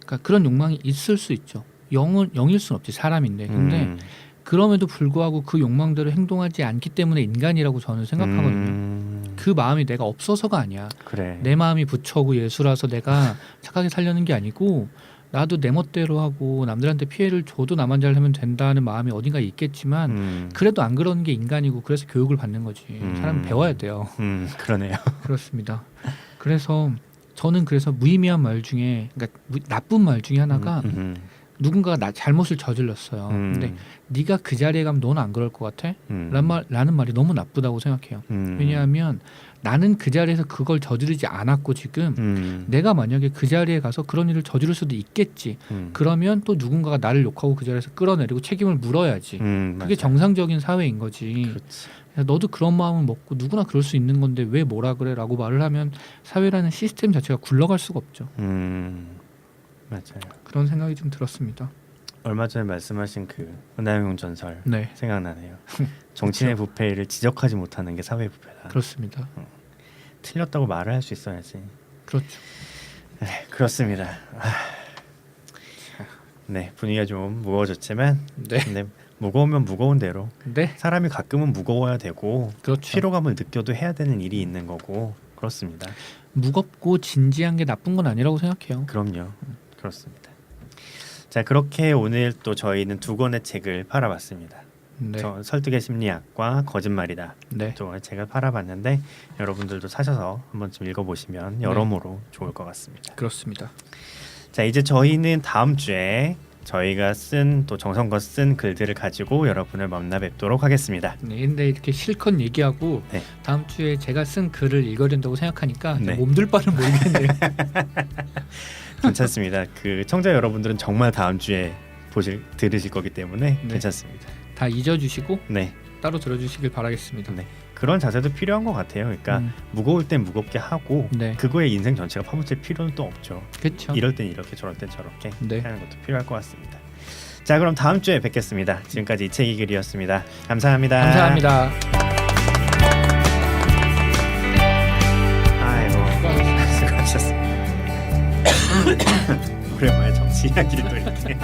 그러니까 그런 욕망이 있을 수 있죠. 영일 수는 없지 사람인데. 근데 그럼에도 불구하고 그 욕망대로 행동하지 않기 때문에 인간이라고 저는 생각하거든요. 그 마음이 내가 없어서가 아니야. 그래. 내 마음이 부처고 예수라서 내가 착하게 살려는 게 아니고 나도 내 멋대로 하고 남들한테 피해를 줘도 나만 잘하면 된다는 마음이 어딘가에 있겠지만 그래도 안 그러는 게 인간이고 그래서 교육을 받는 거지. 사람은 배워야 돼요. 그러네요. 그렇습니다. 그래서 저는 그래서 무의미한 말 중에 그러니까 나쁜 말 중에 하나가 누군가가 나 잘못을 저질렀어요. 근데 네가 그 자리에 가면 너는 안 그럴 것 같아? 라는 말이 너무 나쁘다고 생각해요. 왜냐하면 나는 그 자리에서 그걸 저지르지 않았고 지금 내가 만약에 그 자리에 가서 그런 일을 저지를 수도 있겠지. 그러면 또 누군가가 나를 욕하고 그 자리에서 끌어내리고 책임을 물어야지. 그게 맞아요. 정상적인 사회인 거지. 그렇지. 너도 그런 마음을 먹고 누구나 그럴 수 있는 건데 왜 뭐라 그래? 라고 말을 하면 사회라는 시스템 자체가 굴러갈 수가 없죠. 맞아요. 그런 생각이 좀 들었습니다. 얼마 전에 말씀하신 그 은하영 전설 네. 생각나네요. 정치인의 부패를 지적하지 못하는 게 사회 부패다. 그렇습니다. 틀렸다고 말을 할 수 있어야지. 그렇죠. 네, 그렇습니다. 네, 분위기가 좀 무거워졌지만 네. 네, 무거우면 무거운 대로 네. 사람이 가끔은 무거워야 되고 그렇죠. 피로감을 느껴도 해야 되는 일이 있는 거고 그렇습니다. 무겁고 진지한 게 나쁜 건 아니라고 생각해요. 그럼요. 그렇습니다. 자, 그렇게 오늘 또 저희는 두 권의 책을 팔아봤습니다. 네. 저 설득의 심리학과 거짓말이다. 네. 두 권의 책을 팔아봤는데 여러분들도 사셔서 한 번쯤 읽어보시면 여러모로 좋을 것 같습니다. 그렇습니다. 자, 이제 저희는 다음 주에 저희가 쓴 또 정성껏 쓴 글들을 가지고 여러분을 만나 뵙도록 하겠습니다. 네, 근데 이렇게 실컷 얘기하고 네. 다음 주에 제가 쓴 글을 읽어야 된다고 생각하니까 네. 몸둘 바를 모르겠네요. 괜찮습니다. 그 청자 여러분들은 정말 다음 주에 들으실 거기 때문에 네. 괜찮습니다. 다 잊어주시고 네, 따로 들어주시길 바라겠습니다. 네. 그런 자세도 필요한 것 같아요. 그러니까 무거울 땐 무겁게 하고 네. 그거에 인생 전체가 파묻힐 필요는 또 없죠. 그렇죠. 이럴 땐 이렇게 저럴 땐 저렇게 네. 하는 것도 필요할 것 같습니다. 자, 그럼 다음 주에 뵙겠습니다. 지금까지 이책이 글이었습니다. 감사합니다. 감사합니다. 아이고 수고하셨습니다. 오랜만에 정치 이야기를 또 이렇게